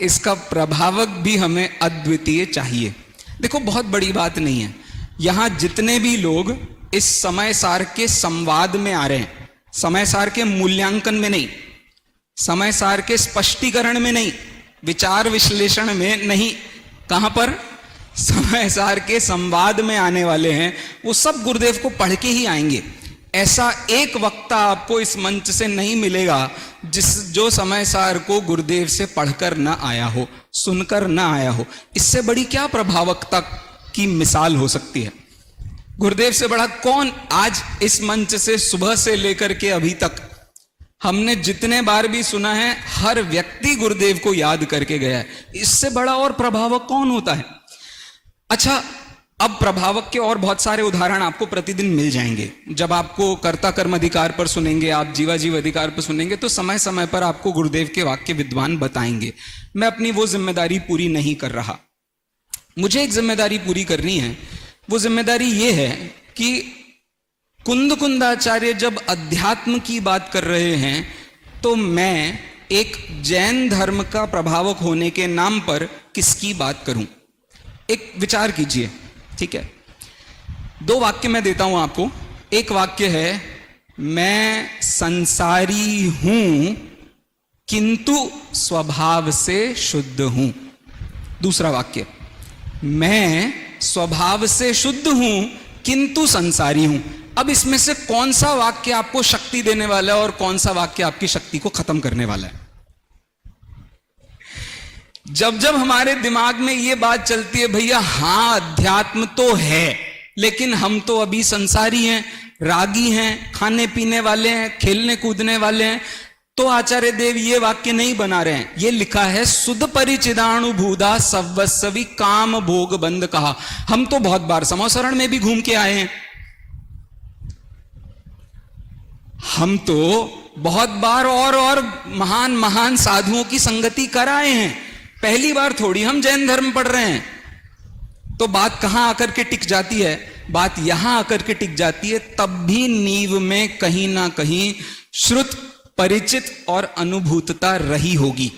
F: इसका प्रभावक भी हमें अद्वितीय चाहिए। देखो, बहुत बड़ी बात नहीं है। यहां जितने भी लोग इस समय सार के संवाद में आ रहे हैं, समय सार के मूल्यांकन में नहीं, समय सार के स्पष्टीकरण में नहीं, विचार विश्लेषण में नहीं, कहां पर? समय सार के संवाद में आने वाले हैं, वो सब गुरुदेव को पढ़ के ही आएंगे। ऐसा एक वक्ता आपको इस मंच से नहीं मिलेगा जो समय सार को गुरुदेव से पढ़कर ना आया हो, सुनकर ना आया हो। इससे बड़ी क्या प्रभावकता की मिसाल हो सकती है? गुरुदेव से बड़ा कौन? आज इस मंच से सुबह से लेकर के अभी तक हमने जितने बार भी सुना है, हर व्यक्ति गुरुदेव को याद करके गया है। इससे बड़ा और प्रभावक कौन होता है? अच्छा, अब प्रभावक के और बहुत सारे उदाहरण आपको प्रतिदिन मिल जाएंगे। जब आपको कर्ता कर्म अधिकार पर सुनेंगे, आप जीवाजीव अधिकार पर सुनेंगे, तो समय समय पर आपको गुरुदेव के वाक्य विद्वान बताएंगे। मैं अपनी वो जिम्मेदारी पूरी नहीं कर रहा। मुझे एक जिम्मेदारी पूरी करनी है। वो जिम्मेदारी ये है कि कुंदाचार्य जब अध्यात्म की बात कर रहे हैं तो मैं एक जैन धर्म का प्रभावक होने के नाम पर किसकी बात करूं? एक विचार कीजिए, ठीक है। 2 वाक्य मैं देता हूं आपको। एक वाक्य है, मैं संसारी हूं किंतु स्वभाव से शुद्ध हूं। दूसरा वाक्य, मैं स्वभाव से शुद्ध हूं किंतु संसारी हूं। अब इसमें से कौन सा वाक्य आपको शक्ति देने वाला है और कौन सा वाक्य आपकी शक्ति को खत्म करने वाला है? जब जब हमारे दिमाग में यह बात चलती है, भैया हां अध्यात्म तो है लेकिन हम तो अभी संसारी हैं, रागी हैं, खाने पीने वाले हैं, खेलने कूदने वाले हैं, तो आचार्य देव ये वाक्य नहीं बना रहे हैं। ये लिखा है, सुध परिचिदाणु भूदा सवस्वी काम भोग बंद कहा। हम तो बहुत बार समोसरण में भी घूम के आए हैं, हम तो बहुत बार और महान महान साधुओं की संगति कर आए हैं। पहली बार थोड़ी हम जैन धर्म पढ़ रहे हैं। तो बात कहां आकर के टिक जाती है? बात यहां आकर के टिक जाती है, तब भी नींव में कहीं ना कहीं श्रुत, परिचित और अनुभूतता रही होगी।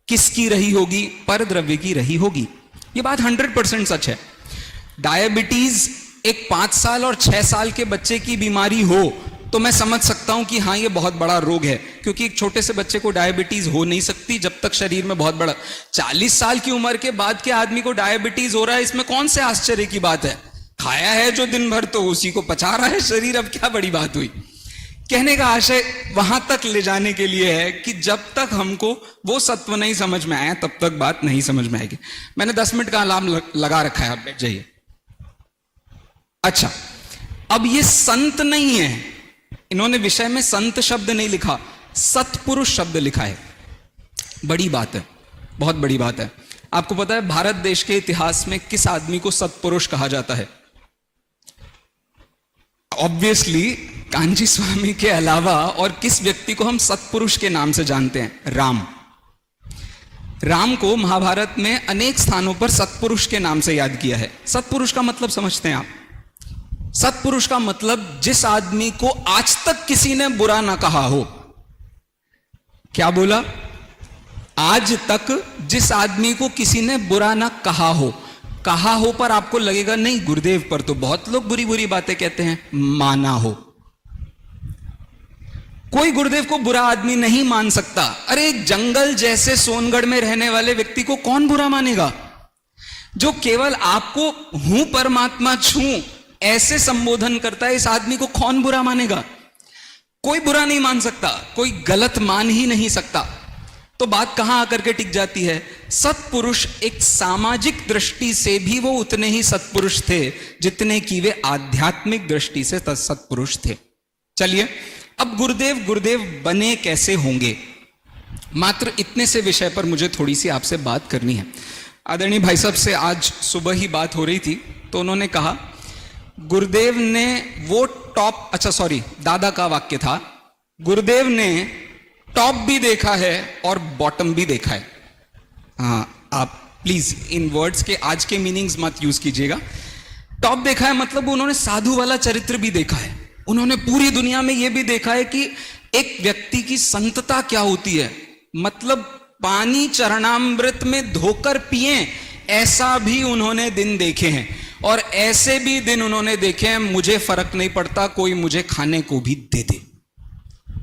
F: किसकी रही होगी? पर द्रव्य की रही होगी। यह बात 100% सच है। डायबिटीज एक 5 साल और 6 साल के बच्चे की बीमारी हो तो मैं समझ सकता हूं कि हां ये बहुत बड़ा रोग है, क्योंकि एक छोटे से बच्चे को डायबिटीज हो नहीं सकती जब तक शरीर में बहुत बड़ा। 40 साल की उम्र के बाद के आदमी को डायबिटीज हो रहा है, इसमें कौन से आश्चर्य की बात है? खाया है जो दिन भर तो उसी को पचा रहा है शरीर, अब क्या बड़ी बात हुई? कहने का आशय वहां तक ले जाने के लिए है कि जब तक हमको वो सत्व नहीं समझ में आया तब तक बात नहीं समझ में आएगी। मैंने 10 मिनट का अलार्म लगा रखा है, आप बैठ जाइए। अच्छा, अब ये संत नहीं है, इन्होंने विषय में संत शब्द नहीं लिखा, सत्पुरुष शब्द लिखा है। बड़ी बात है, बहुत बड़ी बात है। आपको पता है भारत देश के इतिहास में किस आदमी को सत्पुरुष कहा जाता है? ऑब्वियसली कांची स्वामी के अलावा और किस व्यक्ति को हम सत्पुरुष के नाम से जानते हैं? राम। राम को महाभारत में अनेक स्थानों पर सत्पुरुष के नाम से याद किया है। सत्पुरुष का मतलब समझते हैं आप? सत्पुरुष का मतलब जिस आदमी को आज तक किसी ने बुरा ना कहा हो। क्या बोला? आज तक जिस आदमी को किसी ने बुरा ना कहा हो। कहा हो पर आपको लगेगा नहीं, गुरुदेव पर तो बहुत लोग बुरी बुरी बातें कहते हैं। माना हो। कोई गुरुदेव को बुरा आदमी नहीं मान सकता। अरे जंगल जैसे सोनगढ़ में रहने वाले व्यक्ति को कौन बुरा मानेगा? जो केवल आपको हूं परमात्मा छू ऐसे संबोधन करता है, इस आदमी को कौन बुरा मानेगा? कोई बुरा नहीं मान सकता, कोई गलत मान ही नहीं सकता। तो बात कहां आकर के टिक जाती है? सत्पुरुष एक सामाजिक दृष्टि से भी वो उतने ही सत्पुरुष थे जितने कि वे आध्यात्मिक दृष्टि से सत्पुरुष थे। चलिए, अब गुरुदेव बने कैसे होंगे? मात्र इतने से विषय पर मुझे थोड़ी सी आपसे बात करनी है। आदरणीय भाई साहब से आज सुबह ही बात हो रही थी, तो उन्होंने कहा गुरुदेव ने वो टॉप, अच्छा सॉरी, दादा का वाक्य था, गुरुदेव ने टॉप भी देखा है और बॉटम भी देखा है। हाँ, आप प्लीज इन वर्ड्स के आज के मीनिंग्स मत यूज कीजिएगा। टॉप देखा है मतलब उन्होंने साधु वाला चरित्र भी देखा है। उन्होंने पूरी दुनिया में यह भी देखा है कि एक व्यक्ति की संतता क्या होती है। मतलब पानी चरणामृत में धोकर पिए, ऐसा भी उन्होंने दिन देखे हैं। और ऐसे भी दिन उन्होंने देखे हैं, मुझे फर्क नहीं पड़ता, कोई मुझे खाने को भी दे दे।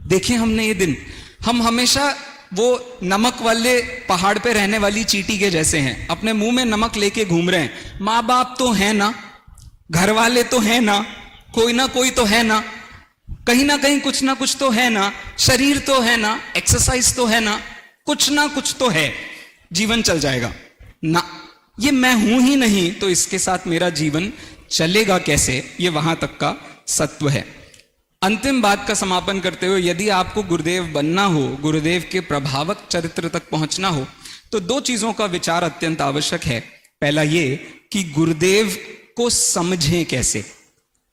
F: देखें हमने ये दिन। हम हमेशा वो नमक वाले पहाड़ पे रहने वाली चींटी के जैसे हैं, अपने मुंह में नमक लेके घूम रहे हैं। माँ बाप तो है ना, घर वाले तो है ना कोई तो है ना कहीं कुछ ना कुछ तो है ना, शरीर तो है ना, एक्सरसाइज तो है ना कुछ तो है, जीवन चल जाएगा ना। ये मैं हूं ही नहीं तो इसके साथ मेरा जीवन चलेगा कैसे? ये वहां तक का सत्व है। अंतिम बात का समापन करते हुए, यदि आपको गुरुदेव बनना हो, गुरुदेव के प्रभावक चरित्र तक पहुंचना हो, तो 2 चीजों का विचार अत्यंत आवश्यक है। पहला ये कि गुरुदेव को समझें कैसे,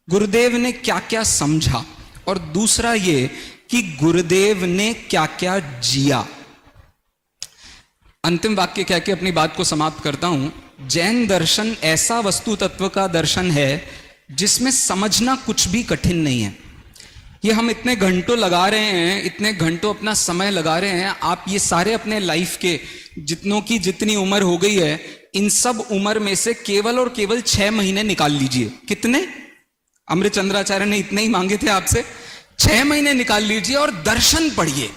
F: गुरुदेव ने क्या क्या समझा, और दूसरा ये कि गुरुदेव ने क्या क्या जिया। अंतिम वाक्य कह के अपनी बात को समाप्त करता हूं। जैन दर्शन ऐसा वस्तु तत्व का दर्शन है जिसमें समझना कुछ भी कठिन नहीं है। ये हम इतने घंटों लगा रहे हैं, इतने घंटों अपना समय लगा रहे हैं। आप ये सारे अपने लाइफ के जितनों की जितनी उम्र हो गई है, इन सब उम्र में से केवल और केवल 6 महीने निकाल लीजिए। कितने? अमृतचंद्राचार्य ने इतने ही मांगे थे आपसे। 6 महीने निकाल लीजिए और दर्शन पढ़िए,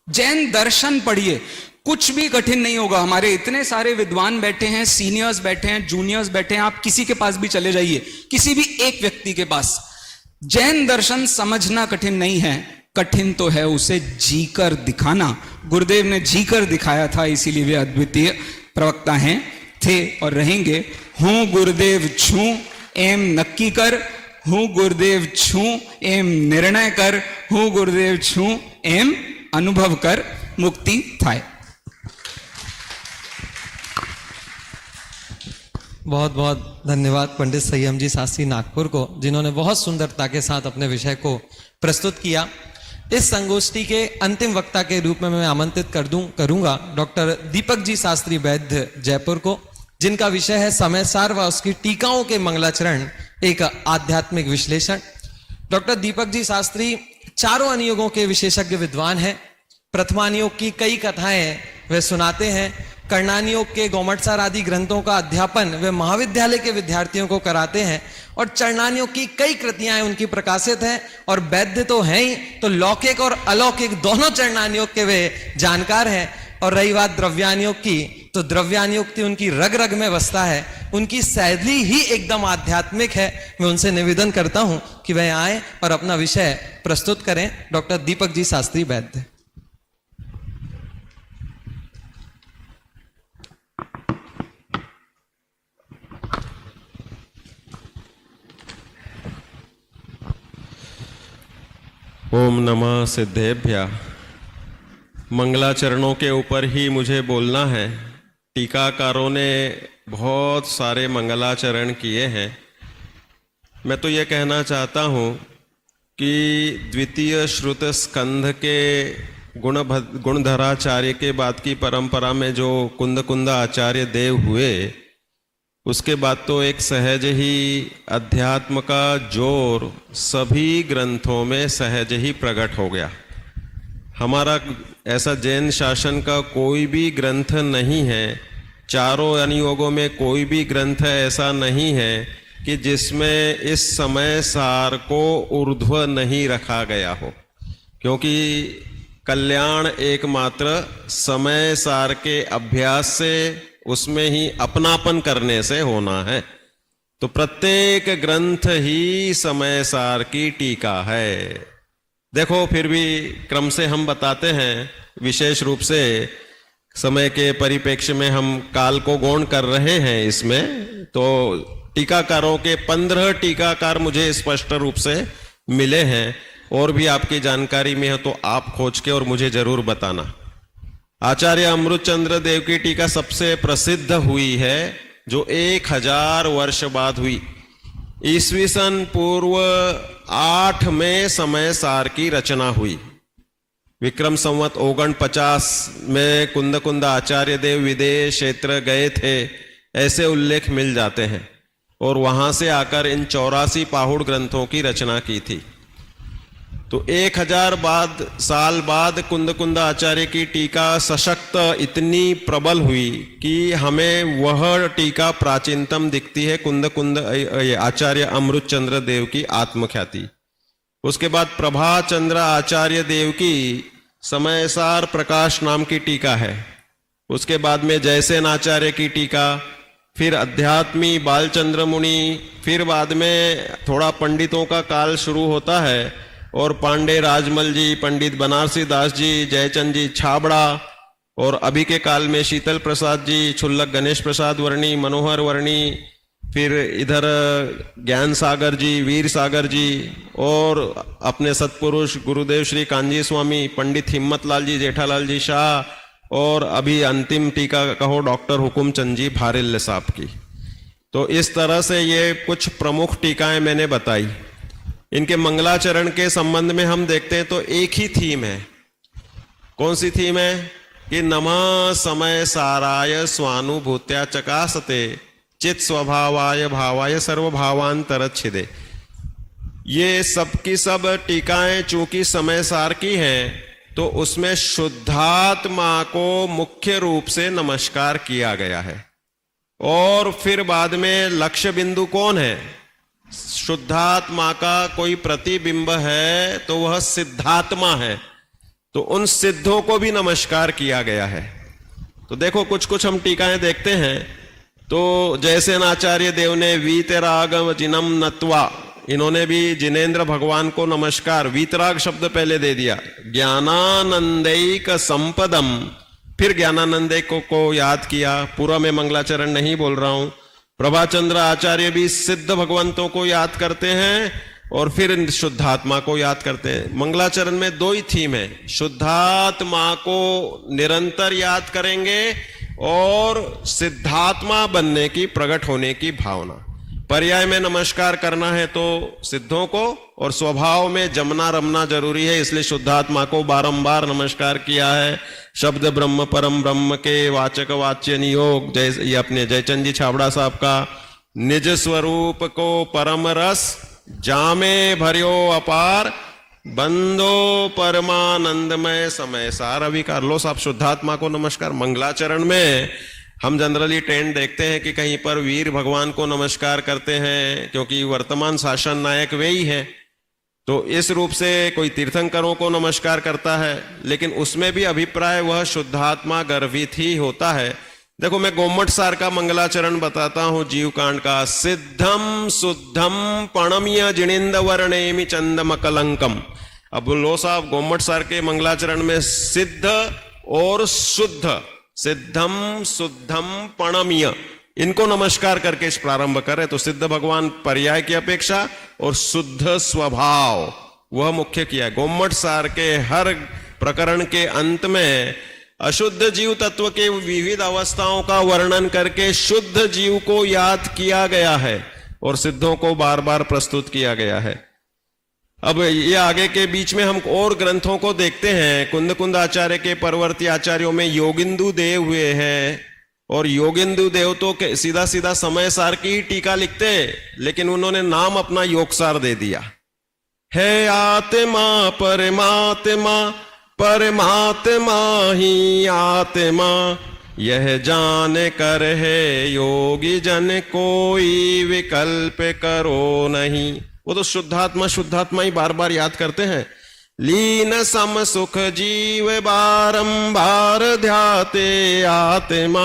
F: जैन दर्शन पढ़िए। कुछ भी कठिन नहीं होगा। हमारे इतने सारे विद्वान बैठे हैं, सीनियर्स बैठे हैं, जूनियर्स बैठे हैं। आप किसी के पास भी चले जाइए, किसी भी एक व्यक्ति के पास। जैन दर्शन समझना कठिन नहीं है, कठिन तो है उसे जीकर दिखाना। गुरुदेव ने जीकर दिखाया था, इसीलिए वे अद्वितीय प्रवक्ता हैं, थे और रहेंगे। हूं गुरुदेव छू एम नक्की कर, हूं गुरुदेव छू एम निर्णय कर, हूं गुरुदेव छू एम अनुभव कर, मुक्ति थाय।
A: बहुत बहुत धन्यवाद पंडित संयम जी शास्त्री नागपुर को, जिन्होंने बहुत सुंदरता के साथ अपने विषय को प्रस्तुत किया। इस संगोष्ठी के अंतिम वक्ता के रूप में मैं आमंत्रित करूंगा डॉक्टर दीपक जी शास्त्री वैद्य जयपुर को, जिनका विषय है समय सार व उसकी टीकाओं के मंगलाचरण, एक आध्यात्मिक विश्लेषण। डॉक्टर दीपक जी शास्त्री चारों अनुयोगों के विशेषज्ञ विद्वान हैं। प्रथमानुयोग की कई कथाएं वे सुनाते हैं। कर्णानुयोग के गौमटसार आदि ग्रंथों का अध्यापन वे महाविद्यालय के विद्यार्थियों को कराते हैं। और चरणानुयोग की कई कृतियां उनकी प्रकाशित हैं। और वैद्य तो हैं ही, तो लौकिक और अलौकिक दोनों चरणानुयोग के वे जानकार हैं। और रही बात द्रव्यानुयोग की, तो द्रव्यानुयोग उनकी रग रग में बसता है। उनकी शैली ही एकदम आध्यात्मिक है। मैं उनसे निवेदन करता हूं कि वह आए और अपना विषय प्रस्तुत करें। डॉक्टर दीपक जी शास्त्री वैद्य।
G: ओम नमः सिद्धेभ्य। मंगलाचरणों के ऊपर ही मुझे बोलना है। टीकाकारों ने बहुत सारे मंगलाचरण किए हैं। मैं तो ये कहना चाहता हूँ कि द्वितीय श्रुत स्कंध के गुणधराचार्य के बाद की परंपरा में जो कुंद आचार्य देव हुए, उसके बाद तो एक सहज ही अध्यात्म का जोर सभी ग्रंथों में सहज ही प्रकट हो गया। हमारा ऐसा जैन शासन का कोई भी ग्रंथ नहीं है, चारों अनुयोगों में कोई भी ग्रंथ ऐसा नहीं है कि जिसमें इस समय सार को ऊर्ध्व नहीं रखा गया हो, क्योंकि कल्याण एकमात्र समय सार के अभ्यास से, उसमें ही अपनापन करने से होना है। तो प्रत्येक ग्रंथ ही समय सार की टीका है। देखो, फिर भी क्रम से हम बताते हैं। विशेष रूप से समय के परिप्रेक्ष्य में हम काल को गौण कर रहे हैं इसमें। तो टीकाकारों के 15 टीकाकार मुझे स्पष्ट रूप से मिले हैं। और भी आपकी जानकारी में है तो आप खोज के और मुझे जरूर बताना। आचार्य अमृतचंद्र देव की टीका सबसे प्रसिद्ध हुई है, जो 1000 वर्ष बाद हुई। ईस्वी सन पूर्व 8 में समय सार की रचना हुई। विक्रम संवत 49 में कुंद आचार्य देव विदेश क्षेत्र गए थे, ऐसे उल्लेख मिल जाते हैं। और वहां से आकर इन 84 पाहुड़ ग्रंथों की रचना की थी। तो 1000 साल बाद कुंद आचार्य की टीका सशक्त इतनी प्रबल हुई कि हमें वह टीका प्राचीनतम दिखती है, कुंद आचार्य अमृतचंद्र देव की आत्मख्याति। उसके बाद प्रभाचंद्र आचार्य देव की समयसार प्रकाश नाम की टीका है। उसके बाद में जयसेन आचार्य की टीका, फिर अध्यात्मी बालचंद्र मुनि, फिर बाद में थोड़ा पंडितों का काल शुरू होता है और पांडे राजमल जी, पंडित बनारसी दास जी, जयचंद जी छाबड़ा, और अभी के काल में शीतल प्रसाद जी, छुल्लक गणेश प्रसाद वर्णी, मनोहर वर्णी, फिर इधर ज्ञान सागर जी, वीर सागर जी, और अपने सतपुरुष गुरुदेव श्री कांजी स्वामी, पंडित हिम्मतलाल जी, जेठालाल जी शाह, और अभी अंतिम टीका कहो डॉक्टर हुकुमचंद जी भारिल्ल साहब की। तो इस तरह से ये कुछ प्रमुख टीकाएं मैंने बताई। इनके मंगलाचरण के संबंध में हम देखते हैं तो एक ही थीम है। कौन सी थीम है? कि नमः समय साराय स्वानुभूत्या चकासते चित स्वभावाय भावाय सर्वभावांतरच्छिदे। ये सब की सब टीकाएं चूंकि समय सार की हैं, तो उसमें शुद्धात्मा को मुख्य रूप से नमस्कार किया गया है। और फिर बाद में लक्ष्य बिंदु कौन है? शुद्धात्मा का कोई प्रतिबिंब है तो वह सिद्धात्मा है, तो उन सिद्धों को भी नमस्कार किया गया है। तो देखो कुछ कुछ हम टीकाएं देखते हैं, तो जैसे आचार्य देव ने वीतरागम जिनम नत्वा, इन्होंने भी जिनेन्द्र भगवान को नमस्कार, वीतराग शब्द पहले दे दिया, ज्ञानानंदैक संपदम, फिर ज्ञानानंदैक को याद किया। पूरा में मंगलाचरण नहीं बोल रहा हूं। प्रभाचंद्र आचार्य भी सिद्ध भगवंतों को याद करते हैं और फिर शुद्धात्मा को याद करते हैं। मंगलाचरण में दो ही थीम है, शुद्धात्मा को निरंतर याद करेंगे और सिद्धात्मा बनने की, प्रकट होने की भावना। पर्याय में नमस्कार करना है तो सिद्धों को, और स्वभाव में जमना रमना जरूरी है, इसलिए शुद्धात्मा को बारंबार नमस्कार किया है। शब्द ब्रह्म परम ब्रह्म के वाचक वाच्य नियोग, जैसे ये अपने जयचंद जी छाबड़ा साहब का, निज स्वरूप को परम रस जामे भरियो अपार, बंदो परमानंदमय समय सार अविकार। लो साहब शुद्धात्मा को नमस्कार। मंगलाचरण में हम जनरली ट्रेंड देखते हैं कि कहीं पर वीर भगवान को नमस्कार करते हैं, क्योंकि वर्तमान शासन नायक वे ही है, तो इस रूप से कोई तीर्थंकरों को नमस्कार करता है, लेकिन उसमें भी अभिप्राय वह शुद्धात्मा गर्भित ही होता है। देखो मैं गोमट सार का मंगलाचरण बताता हूं, जीव कांड का। सिद्धम शुद्धम पणम्य जिणिंद वर्णेमि चंदमकलंकम। अब लो साहब गोमट सार के मंगलाचरण में सिद्ध और शुद्ध, सिद्धम शुद्धम पणम्य, इनको नमस्कार करके इस प्रारंभ करें तो सिद्ध भगवान पर्याय की अपेक्षा और शुद्ध स्वभाव वह मुख्य किया है। गोमट सार के हर प्रकरण के अंत में अशुद्ध जीव तत्व के विविध अवस्थाओं का वर्णन करके शुद्ध जीव को याद किया गया है और सिद्धों को बार बार प्रस्तुत किया गया है। अब ये आगे के बीच में हम और ग्रंथों को देखते हैं। कुंद आचार्य के परवर्ती आचार्यों में योगिंदु देव हुए हैं, और योगिंदु देव तो सीधा सीधा समय सार की ही टीका लिखते, लेकिन उन्होंने नाम अपना योगसार दे दिया है। आत्मा परमात्मा, परमात्मा ही आत्मा, यह जान कर है योगी जन, कोई विकल्प करो नहीं। वो तो शुद्धात्मा शुद्धात्मा ही बार बार याद करते हैं। लीन सम सुख जीव बारंबार ध्याते आत्मा,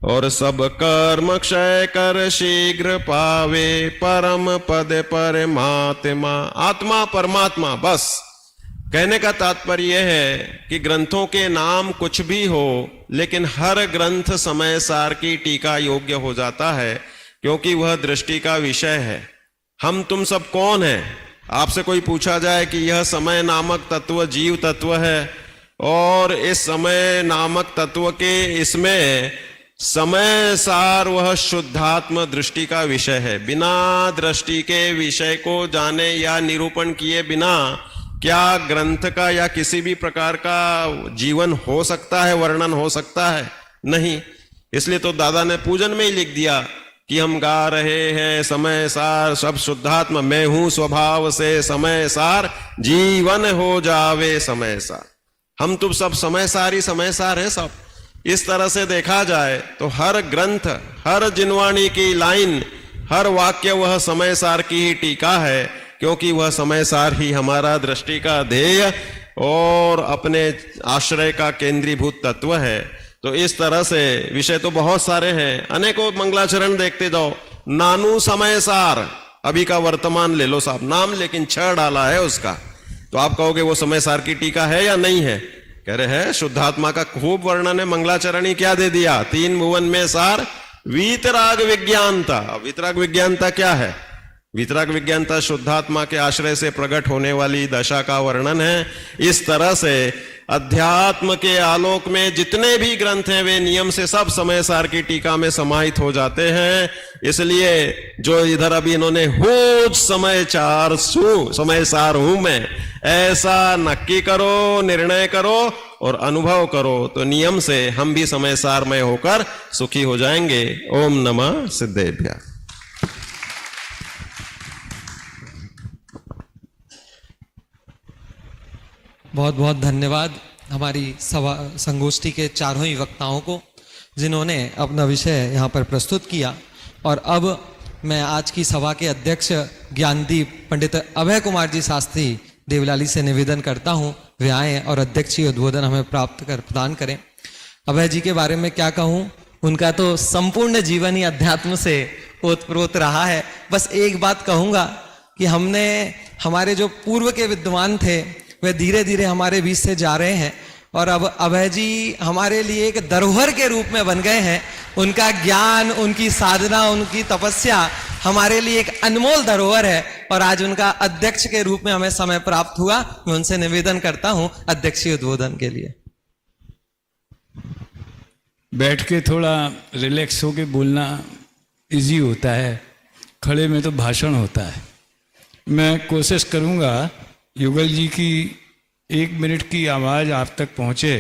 G: और सब कर्म क्षय कर शीघ्र पावे परम पद परमात्मा। आत्मा परमात्मा, बस कहने का तात्पर्य है कि ग्रंथों के नाम कुछ भी हो, लेकिन हर ग्रंथ समय सार की टीका योग्य हो जाता है, क्योंकि वह दृष्टि का विषय है। हम तुम सब कौन हैं? आपसे कोई पूछा जाए कि यह समय नामक तत्व जीव तत्व है, और इस समय नामक तत्व के इसमें समय सार वह शुद्धात्म दृष्टि का विषय है। बिना दृष्टि के विषय को जाने या निरूपण किए बिना क्या ग्रंथ का या किसी भी प्रकार का जीवन हो सकता है, वर्णन हो सकता है? नहीं। इसलिए तो दादा ने पूजन में ही लिख दिया कि हम गा रहे हैं समय सार सब शुद्धात्मा, मैं हूं स्वभाव से समय सार, जीवन हो जावे समय सार। हम तुम सब समय सार ही समय सार है सब। इस तरह से देखा जाए तो हर ग्रंथ, हर जिनवाणी की लाइन, हर वाक्य वह समय सार की ही टीका है, क्योंकि वह समय सार ही हमारा दृष्टि का ध्येय और अपने आश्रय का केंद्रीभूत तत्व है। तो इस तरह से विषय तो बहुत सारे हैं, अनेकों मंगलाचरण देखते जाओ। नानू समय सार, अभी का वर्तमान ले लो साहब नाम, लेकिन 6 डाला है उसका, तो आप कहोगे वो समय सार की टीका है या नहीं है? कह रहे हैं शुद्धात्मा का खूब वर्णन है। मंगलाचरण ही क्या दे दिया? 3 भुवन में सार, वीतराग विज्ञानता। वीतराग विज्ञानता क्या है? वीतराग विज्ञानता शुद्धात्मा के आश्रय से प्रकट होने वाली दशा का वर्णन है। इस तरह से अध्यात्म के आलोक में जितने भी ग्रंथ हैं वे नियम से सब समय सार की टीका में समाहित हो जाते हैं। इसलिए जो इधर अभी इन्होंने हो समय सार हूं मैं, ऐसा नक्की करो, निर्णय करो और अनुभव करो, तो नियम से हम भी समय सारमय होकर सुखी हो जाएंगे। ओम नमः सिद्धेभ्यः।
A: बहुत बहुत धन्यवाद हमारी सभा संगोष्ठी के चारों ही वक्ताओं को जिन्होंने अपना विषय यहाँ पर प्रस्तुत किया। और अब मैं आज की सभा के अध्यक्ष ज्ञानदीप पंडित अभय कुमार जी शास्त्री देवलाली से निवेदन करता हूँ वे आएँ और अध्यक्षीय उद्बोधन हमें प्रदान करें। अभय जी के बारे में क्या कहूँ, उनका तो संपूर्ण जीवन ही अध्यात्म से ओतप्रोत रहा है। बस एक बात कहूँगा कि हमारे जो पूर्व के विद्वान थे वे धीरे धीरे हमारे बीच से जा रहे हैं और अब अभय जी हमारे लिए एक धरोहर के रूप में बन गए हैं। उनका ज्ञान, उनकी साधना, उनकी तपस्या हमारे लिए एक अनमोल धरोहर है और आज उनका अध्यक्ष के रूप में हमें समय प्राप्त हुआ। मैं उनसे निवेदन करता हूं अध्यक्षीय उद्बोधन के लिए।
H: बैठ के थोड़ा रिलैक्स होके बोलना इजी होता है, खड़े में तो भाषण होता है। मैं कोशिश करूंगा युगल जी की 1 मिनट की आवाज आप तक पहुंचे।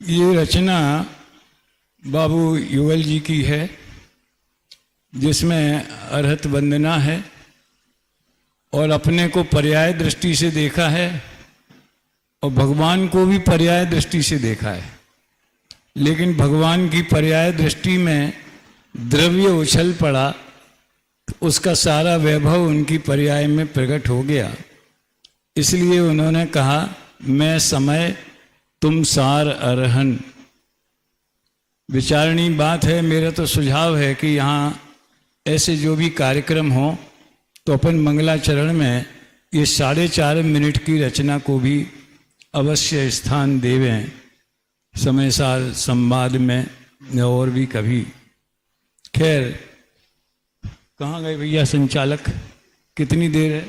H: ये रचना बाबू युगल जी की है जिसमें अरहत वंदना है और अपने को पर्याय दृष्टि से देखा है और भगवान को भी पर्याय दृष्टि से देखा है। लेकिन भगवान की पर्याय दृष्टि में द्रव्य उछल पड़ा, उसका सारा वैभव उनकी पर्याय में प्रकट हो गया। इसलिए उन्होंने कहा मैं समय तुम सार अरहन। विचारणीय बात है। मेरा तो सुझाव है कि यहाँ ऐसे जो भी कार्यक्रम हो तो अपन मंगलाचरण में ये 4.5 मिनट की रचना को भी अवश्य स्थान देवें समय सार संवाद में और भी कभी। खैर, कहाँ गए भैया संचालक? कितनी देर है?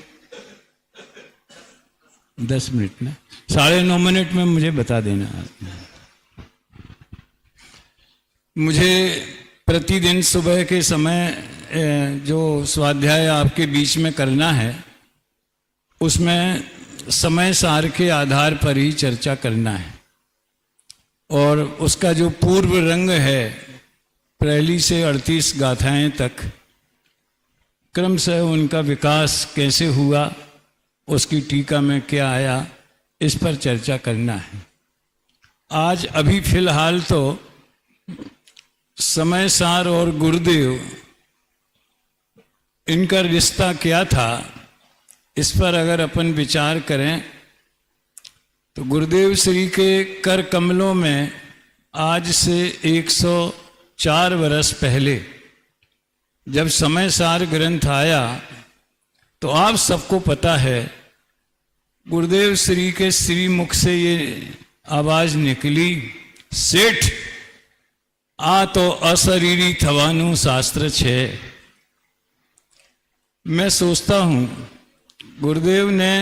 H: 10 मिनट में, 9:30 मिनट में मुझे बता देना। मुझे प्रतिदिन सुबह के समय जो स्वाध्याय आपके बीच में करना है उसमें समय सार के आधार पर ही चर्चा करना है और उसका जो पूर्व रंग है 1 से 38 गाथाएं तक क्रमशः उनका विकास कैसे हुआ, उसकी टीका में क्या आया, इस पर चर्चा करना है। आज अभी फिलहाल तो समय सार और गुरुदेव इनका रिश्ता क्या था इस पर अगर अपन विचार करें तो गुरुदेव श्री के कर कमलों में आज से 104 वर्ष पहले जब समय सार ग्रंथ आया तो आप सबको पता है गुरुदेव श्री के श्रीमुख से ये आवाज निकली, सेठ आ तो अशरीरी थवानु शास्त्र छे। मैं सोचता हूँ गुरुदेव ने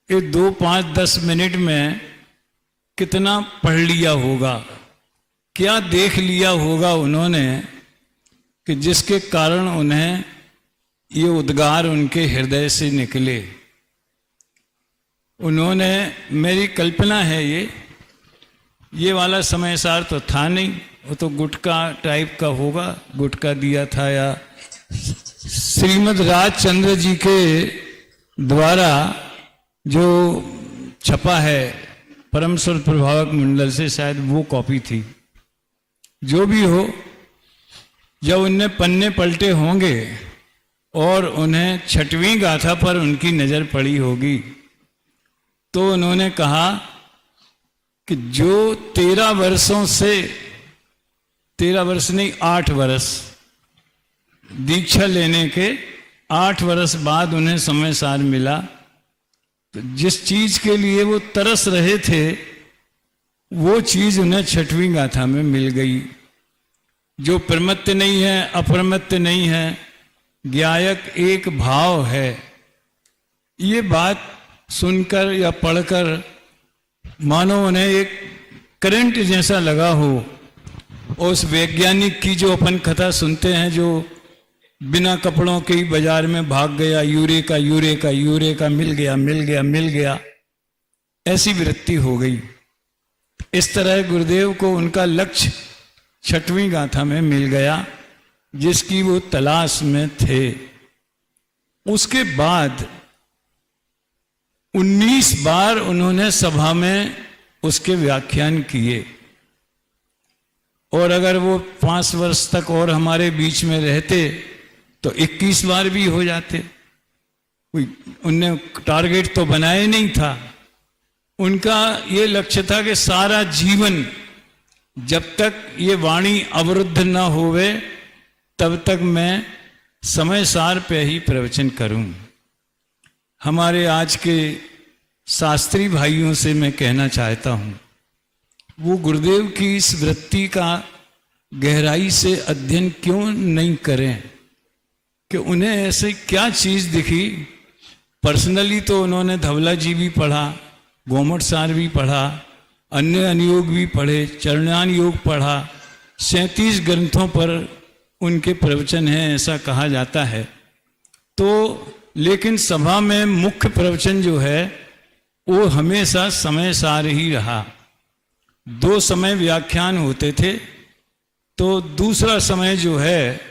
H: ये 2, 5, 10 मिनट में कितना पढ़ लिया होगा, क्या देख लिया होगा उन्होंने कि जिसके कारण उन्हें ये उद्गार उनके हृदय से निकले। उन्होंने, मेरी कल्पना है ये वाला समय सार तो था नहीं, वो तो गुटका टाइप का होगा, गुटका दिया था या श्रीमद् राजचंद्र जी के द्वारा जो छपा है परम सुर प्रभावक मंडल से, शायद वो कॉपी थी। जो भी हो, जब उनने पन्ने पलटे होंगे और उन्हें 6वीं गाथा पर उनकी नजर पड़ी होगी, तो उन्होंने कहा कि जो 13 वर्षों से, 13 वर्ष नहीं 8 वर्ष, दीक्षा लेने के 8 वर्ष बाद उन्हें समय सार मिला, तो जिस चीज के लिए वो तरस रहे थे वो चीज उन्हें 6वीं गाथा में मिल गई। जो प्रमत्त नहीं है, अप्रमत्त नहीं है, ज्ञायक एक भाव है। ये बात सुनकर या पढ़कर मानो उन्हें एक करंट जैसा लगा हो। उस वैज्ञानिक की जो अपन कथा सुनते हैं, जो बिना कपड़ों के ही बाजार में भाग गया, यूरेका यूरेका यूरेका, मिल गया मिल गया मिल गया, ऐसी वृत्ति हो गई। इस तरह गुरुदेव को उनका लक्ष्य 6वीं गाथा में मिल गया जिसकी वो तलाश में थे। उसके बाद 19 बार उन्होंने सभा में उसके व्याख्यान किए, और अगर वो 5 वर्ष तक और हमारे बीच में रहते तो 21 बार भी हो जाते। कोई उनने टारगेट तो बनाया नहीं था। उनका ये लक्ष्य था कि सारा जीवन जब तक ये वाणी अवरुद्ध न होवे तब तक मैं समय सार पे ही प्रवचन करूं। हमारे आज के शास्त्री भाइयों से मैं कहना चाहता हूं, वो गुरुदेव की इस वृत्ति का गहराई से अध्ययन क्यों नहीं करें कि उन्हें ऐसे क्या चीज दिखी। पर्सनली तो उन्होंने धवला जी भी पढ़ा, गोमट सार भी पढ़ा, अन्य अनुयोग भी पढ़े, चरणान योग पढ़ा, 37 ग्रंथों पर उनके प्रवचन हैं ऐसा कहा जाता है। तो लेकिन सभा में मुख्य प्रवचन जो है वो हमेशा समय सार ही रहा। 2 समय व्याख्यान होते थे, तो दूसरा समय जो है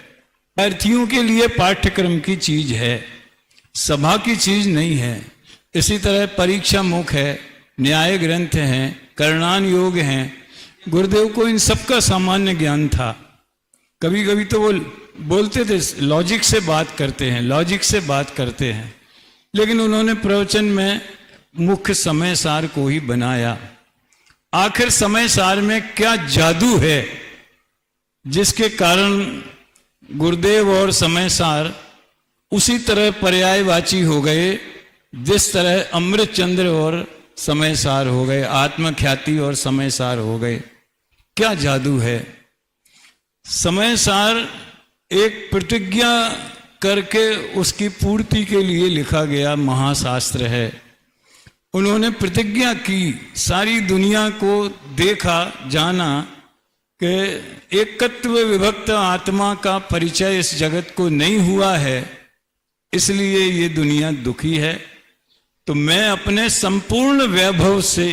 H: विद्यार्थियों के लिए पाठ्यक्रम की चीज है, सभा की चीज नहीं है। इसी तरह परीक्षा मुख है, न्याय ग्रंथ हैं, करणान योग हैं। गुरुदेव को इन सबका सामान्य ज्ञान था। कभी कभी तो वो बोलते थे लॉजिक से बात करते हैं, लॉजिक से बात करते हैं, लेकिन उन्होंने प्रवचन में मुख्य समय सार को ही बनाया। आखिर समय सार में क्या जादू है जिसके कारण गुरुदेव और समय सार उसी तरह पर्यायवाची हो गए जिस तरह अमृत चंद्र और समय सार हो गए, आत्मख्याति और समय सार हो गए। क्या जादू है। समय सार एक प्रतिज्ञा करके उसकी पूर्ति के लिए लिखा गया महाशास्त्र है। उन्होंने प्रतिज्ञा की, सारी दुनिया को देखा, जाना कि एकत्व विभक्त आत्मा का परिचय इस जगत को नहीं हुआ है, इसलिए ये दुनिया दुखी है। तो मैं अपने संपूर्ण वैभव से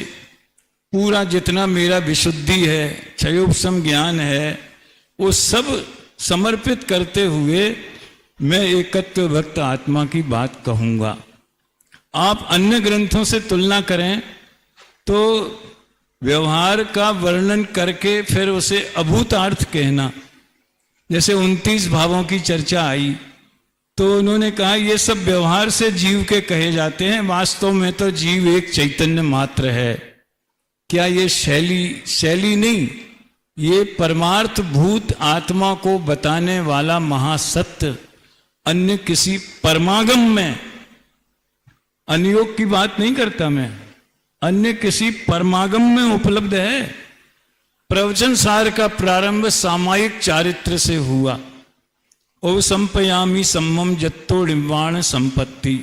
H: पूरा जितना मेरा विशुद्धि है, क्षयोपशम ज्ञान है, वो सब समर्पित करते हुए मैं एकत्व भक्त आत्मा की बात कहूंगा। आप अन्य ग्रंथों से तुलना करें तो व्यवहार का वर्णन करके फिर उसे अभूतार्थ कहना, जैसे 29 भावों की चर्चा आई तो उन्होंने कहा ये सब व्यवहार से जीव के कहे जाते हैं, वास्तव में तो जीव एक चैतन्य मात्र है। क्या ये शैली नहीं, ये परमार्थ भूत आत्मा को बताने वाला महासत्य अन्य किसी परमागम में, अनुयोग की बात नहीं करता मैं, अन्य किसी परमागम में उपलब्ध है। प्रवचन सार का प्रारंभ सामायिक चारित्र से हुआ। ओ संपयामी सम्मम जत्तो डिम्बाण संपत्ति,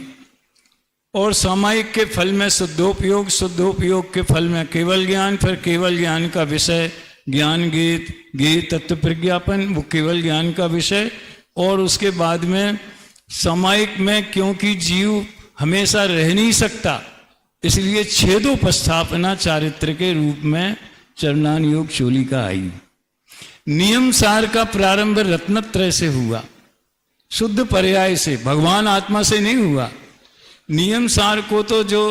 H: और सामायिक के फल में शुद्धोपयोग, शुद्धोपयोग के फल में केवल ज्ञान, फिर केवल ज्ञान का विषय ज्ञान गीत, गीत तत्व प्रज्ञापन, वो केवल ज्ञान का विषय। और उसके बाद में सामायिक में क्योंकि जीव हमेशा रह नहीं सकता, इसलिए छेदोपस्थापना चारित्र के रूप में चरणान योग चोलिका आई। नियम सार का प्रारंभ रत्नत्रय से हुआ, शुद्ध पर्याय से, भगवान आत्मा से नहीं हुआ। नियम सार को तो जो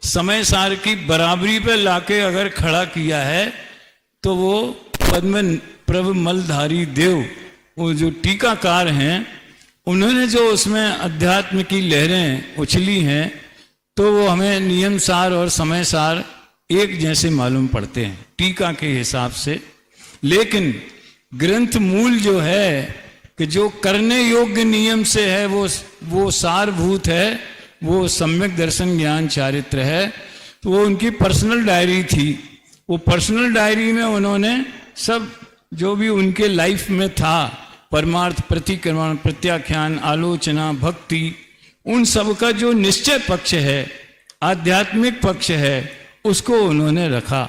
H: समय सार की बराबरी पे लाके अगर खड़ा किया है तो वो पद्म प्रभ मलधारी देव, वो जो टीकाकार हैं, उन्होंने जो उसमें अध्यात्म की लहरें उछली हैं, तो वो हमें नियमसार और समयसार एक जैसे मालूम पड़ते हैं टीका के हिसाब से। लेकिन ग्रंथ मूल जो है कि जो करने योग्य नियम से है वो सारभूत है, वो सम्यक दर्शन ज्ञान चारित्र है। तो वो उनकी पर्सनल डायरी थी। वो पर्सनल डायरी में उन्होंने सब जो भी उनके लाइफ में था, परमार्थ, प्रतिक्रमण, प्रत्याख्यान, आलोचना, भक्ति, उन सब का जो निश्चय पक्ष है, आध्यात्मिक पक्ष है, उसको उन्होंने रखा।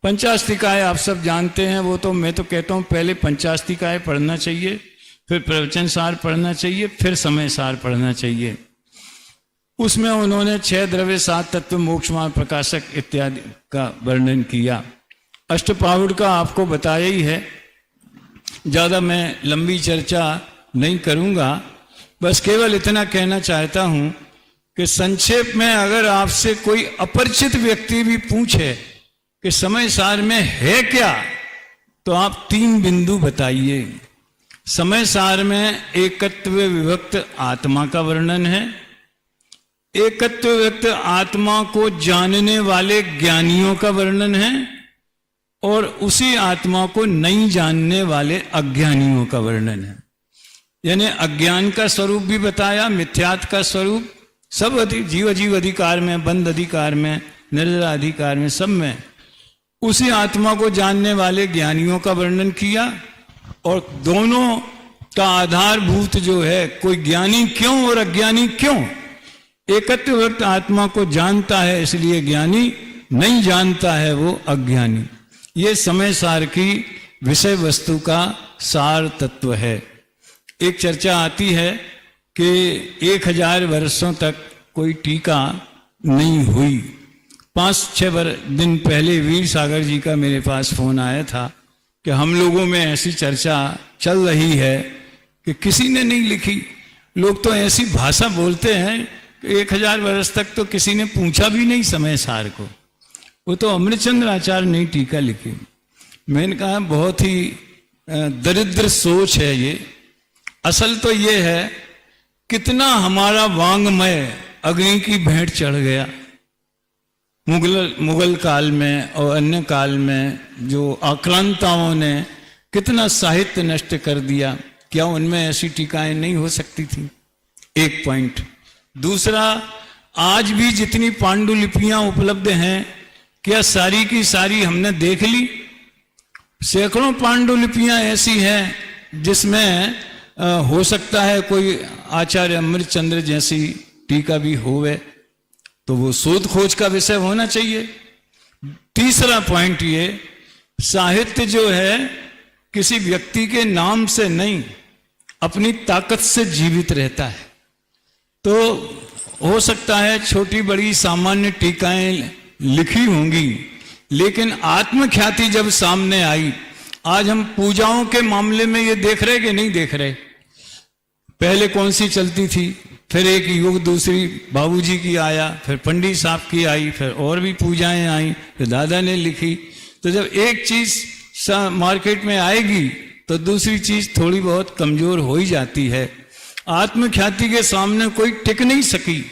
H: पंचास्तिकाय आप सब जानते हैं, वो तो मैं तो कहता हूँ पहले पंचास्तिकाय पढ़ना चाहिए, फिर प्रवचन सार पढ़ना चाहिए, फिर समय सार पढ़ना चाहिए। उसमें उन्होंने 6 द्रव्य, 7 तत्व, मोक्ष मार्ग, प्रकाशक इत्यादि का वर्णन किया। अष्टपाहुड़ का आपको बताया ही है, ज़्यादा मैं लंबी चर्चा नहीं करूँगा, बस केवल इतना कहना चाहता हूँ कि संक्षेप में अगर आपसे कोई अपरिचित व्यक्ति भी पूछे कि समय सार में है क्या, तो आप 3 बिंदु बताइए। समय सार में एकत्व विभक्त आत्मा का वर्णन है, एकत्व विभक्त आत्मा को जानने वाले ज्ञानियों का वर्णन है, और उसी आत्मा को नहीं जानने वाले अज्ञानियों का वर्णन है। यानी अज्ञान का स्वरूप भी बताया, मिथ्यात्व का स्वरूप, सब जीव अधिकार में, बंध अधिकार में, निर्जरा अधिकार में, सब में उसी आत्मा को जानने वाले ज्ञानियों का वर्णन किया। और दोनों का आधारभूत जो है, कोई ज्ञानी क्यों और अज्ञानी क्यों। एकत्व वक्त आत्मा को जानता है इसलिए ज्ञानी, नहीं जानता है वो अज्ञानी। ये समय सार की विषय वस्तु का सार तत्व है। एक चर्चा आती है कि 1000 वर्षों तक कोई टीका नहीं हुई। 5-6 दिन पहले वीर सागर जी का मेरे पास फोन आया था कि हम लोगों में ऐसी चर्चा चल रही है कि किसी ने नहीं लिखी। लोग तो ऐसी भाषा बोलते हैं कि 1000 वर्ष तक तो किसी ने पूछा भी नहीं समय सार को, वो तो अमृतचंद्र आचार्य ने टीका लिखी। मैंने कहा बहुत ही दरिद्र सोच है ये। असल तो ये है कितना हमारा वांग्मय अग्नि की भेंट चढ़ गया। मुगल काल में और अन्य काल में जो आक्रांताओं ने कितना साहित्य नष्ट कर दिया, क्या उनमें ऐसी टीकाएं नहीं हो सकती थी? एक पॉइंट। दूसरा, आज भी जितनी पांडुलिपियां उपलब्ध हैं, क्या सारी की सारी हमने देख ली? सैकड़ों पांडुलिपियां ऐसी हैं जिसमें हो सकता है कोई आचार्य अमृतचंद्र जैसी टीका भी होवे, तो वो शोध खोज का विषय होना चाहिए। तीसरा पॉइंट ये, साहित्य जो है किसी व्यक्ति के नाम से नहीं, अपनी ताकत से जीवित रहता है। तो हो सकता है छोटी बड़ी सामान्य टीकाएं लिखी होंगी, लेकिन आत्मख्याति जब सामने आई, आज हम पूजाओं के मामले में ये देख रहे कि नहीं देख रहे? पहले कौन सी चलती थी, फिर एक युग दूसरी बाबूजी की आया, फिर पंडित साहब की आई, फिर और भी पूजाएं आई, फिर दादा ने लिखी। तो जब एक चीज मार्केट में आएगी तो दूसरी चीज थोड़ी बहुत कमजोर हो ही जाती है। आत्मख्याति के सामने कोई टिक नहीं सकी,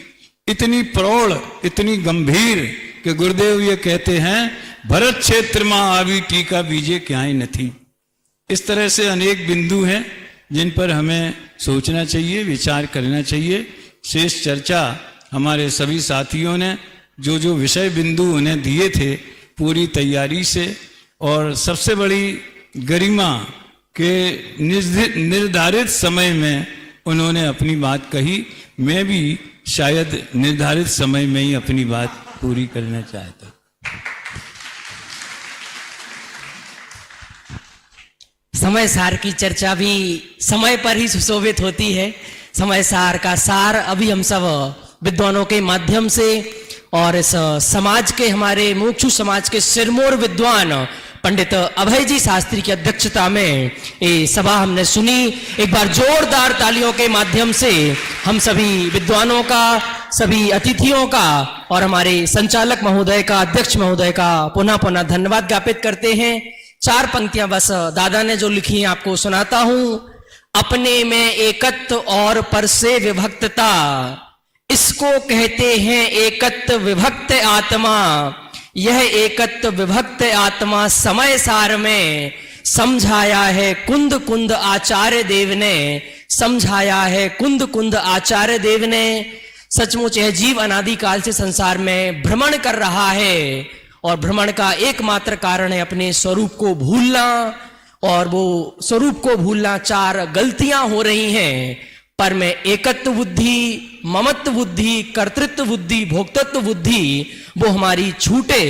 H: इतनी प्रौढ़, इतनी गंभीर कि गुरुदेव ये कहते हैं, भरत क्षेत्र में आवी टीका बीजे क्याई न थी। इस तरह से अनेक बिंदु हैं जिन पर हमें सोचना चाहिए, विचार करना चाहिए। शेष चर्चा हमारे सभी साथियों ने जो जो विषय बिंदु उन्हें दिए थे पूरी तैयारी से और सबसे बड़ी गरिमा के निर्धारित समय में उन्होंने अपनी बात कही। मैं भी शायद निर्धारित समय में ही अपनी बात पूरी करना चाहता।
I: समय सार की चर्चा भी समय पर ही सुशोभित होती है। समय सार का सार अभी हम सब विद्वानों के माध्यम से और इस समाज के, हमारे मुमुक्षु समाज के सिरमौर विद्वान पंडित अभय जी शास्त्री की अध्यक्षता में ये सभा हमने सुनी। एक बार जोरदार तालियों के माध्यम से हम सभी विद्वानों का, सभी अतिथियों का और हमारे संचालक महोदय का, अध्यक्ष महोदय का पुनः पुनः धन्यवाद ज्ञापित करते हैं। 4 पंक्तियां बस दादा ने जो लिखी हैं आपको सुनाता हूं। अपने में एकत्व और पर से विभक्तता, इसको कहते हैं एकत्व विभक्त आत्मा। यह एकत्व विभक्त आत्मा समय सार में समझाया है कुंद कुंद आचार्य देव ने, समझाया है कुंद कुंद आचार्य देव ने। सचमुच यह जीव अनादि काल से संसार में भ्रमण कर रहा है और भ्रमण का एकमात्र कारण है अपने स्वरूप को भूलना, और वो स्वरूप को भूलना 4 गलतियां हो रही हैं। पर में एकत्व बुद्धि, ममत्व बुद्धि, कर्तृत्व बुद्धि, भोक्तृत्व बुद्धि वो हमारी छूटे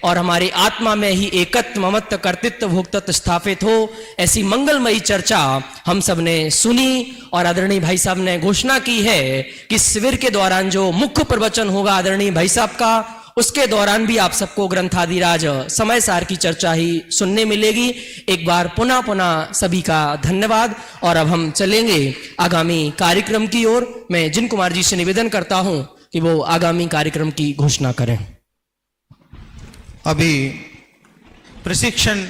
I: और हमारी आत्मा में ही एकत्व, ममत्व, कर्तृत्व, भोक्तृत्व स्थापित हो। ऐसी मंगलमयी चर्चा हम सब ने सुनी और आदरणीय भाई साहब ने घोषणा की है कि शिविर के दौरान जो मुख्य प्रवचन होगा आदरणीय भाई साहब का, उसके दौरान भी आप सबको ग्रंथादिराज समय सार की चर्चा ही सुनने मिलेगी। एक बार पुनः पुनः सभी का धन्यवाद। और अब हम चलेंगे आगामी कार्यक्रम की ओर। मैं जिन कुमार जी से निवेदन करता हूं कि वो आगामी कार्यक्रम की घोषणा करें।
E: अभी प्रशिक्षण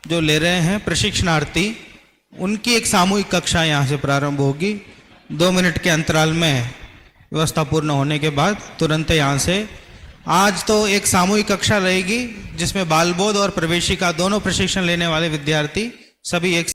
E: जो ले रहे हैं प्रशिक्षणार्थी, उनकी एक सामूहिक कक्षा यहाँ से प्रारंभ होगी। 2 मिनट के अंतराल में व्यवस्था पूर्ण होने के बाद तुरंत यहाँ से आज तो एक सामूहिक कक्षा रहेगी जिसमें बाल बोध और प्रवेशिका दोनों प्रशिक्षण लेने वाले विद्यार्थी सभी एक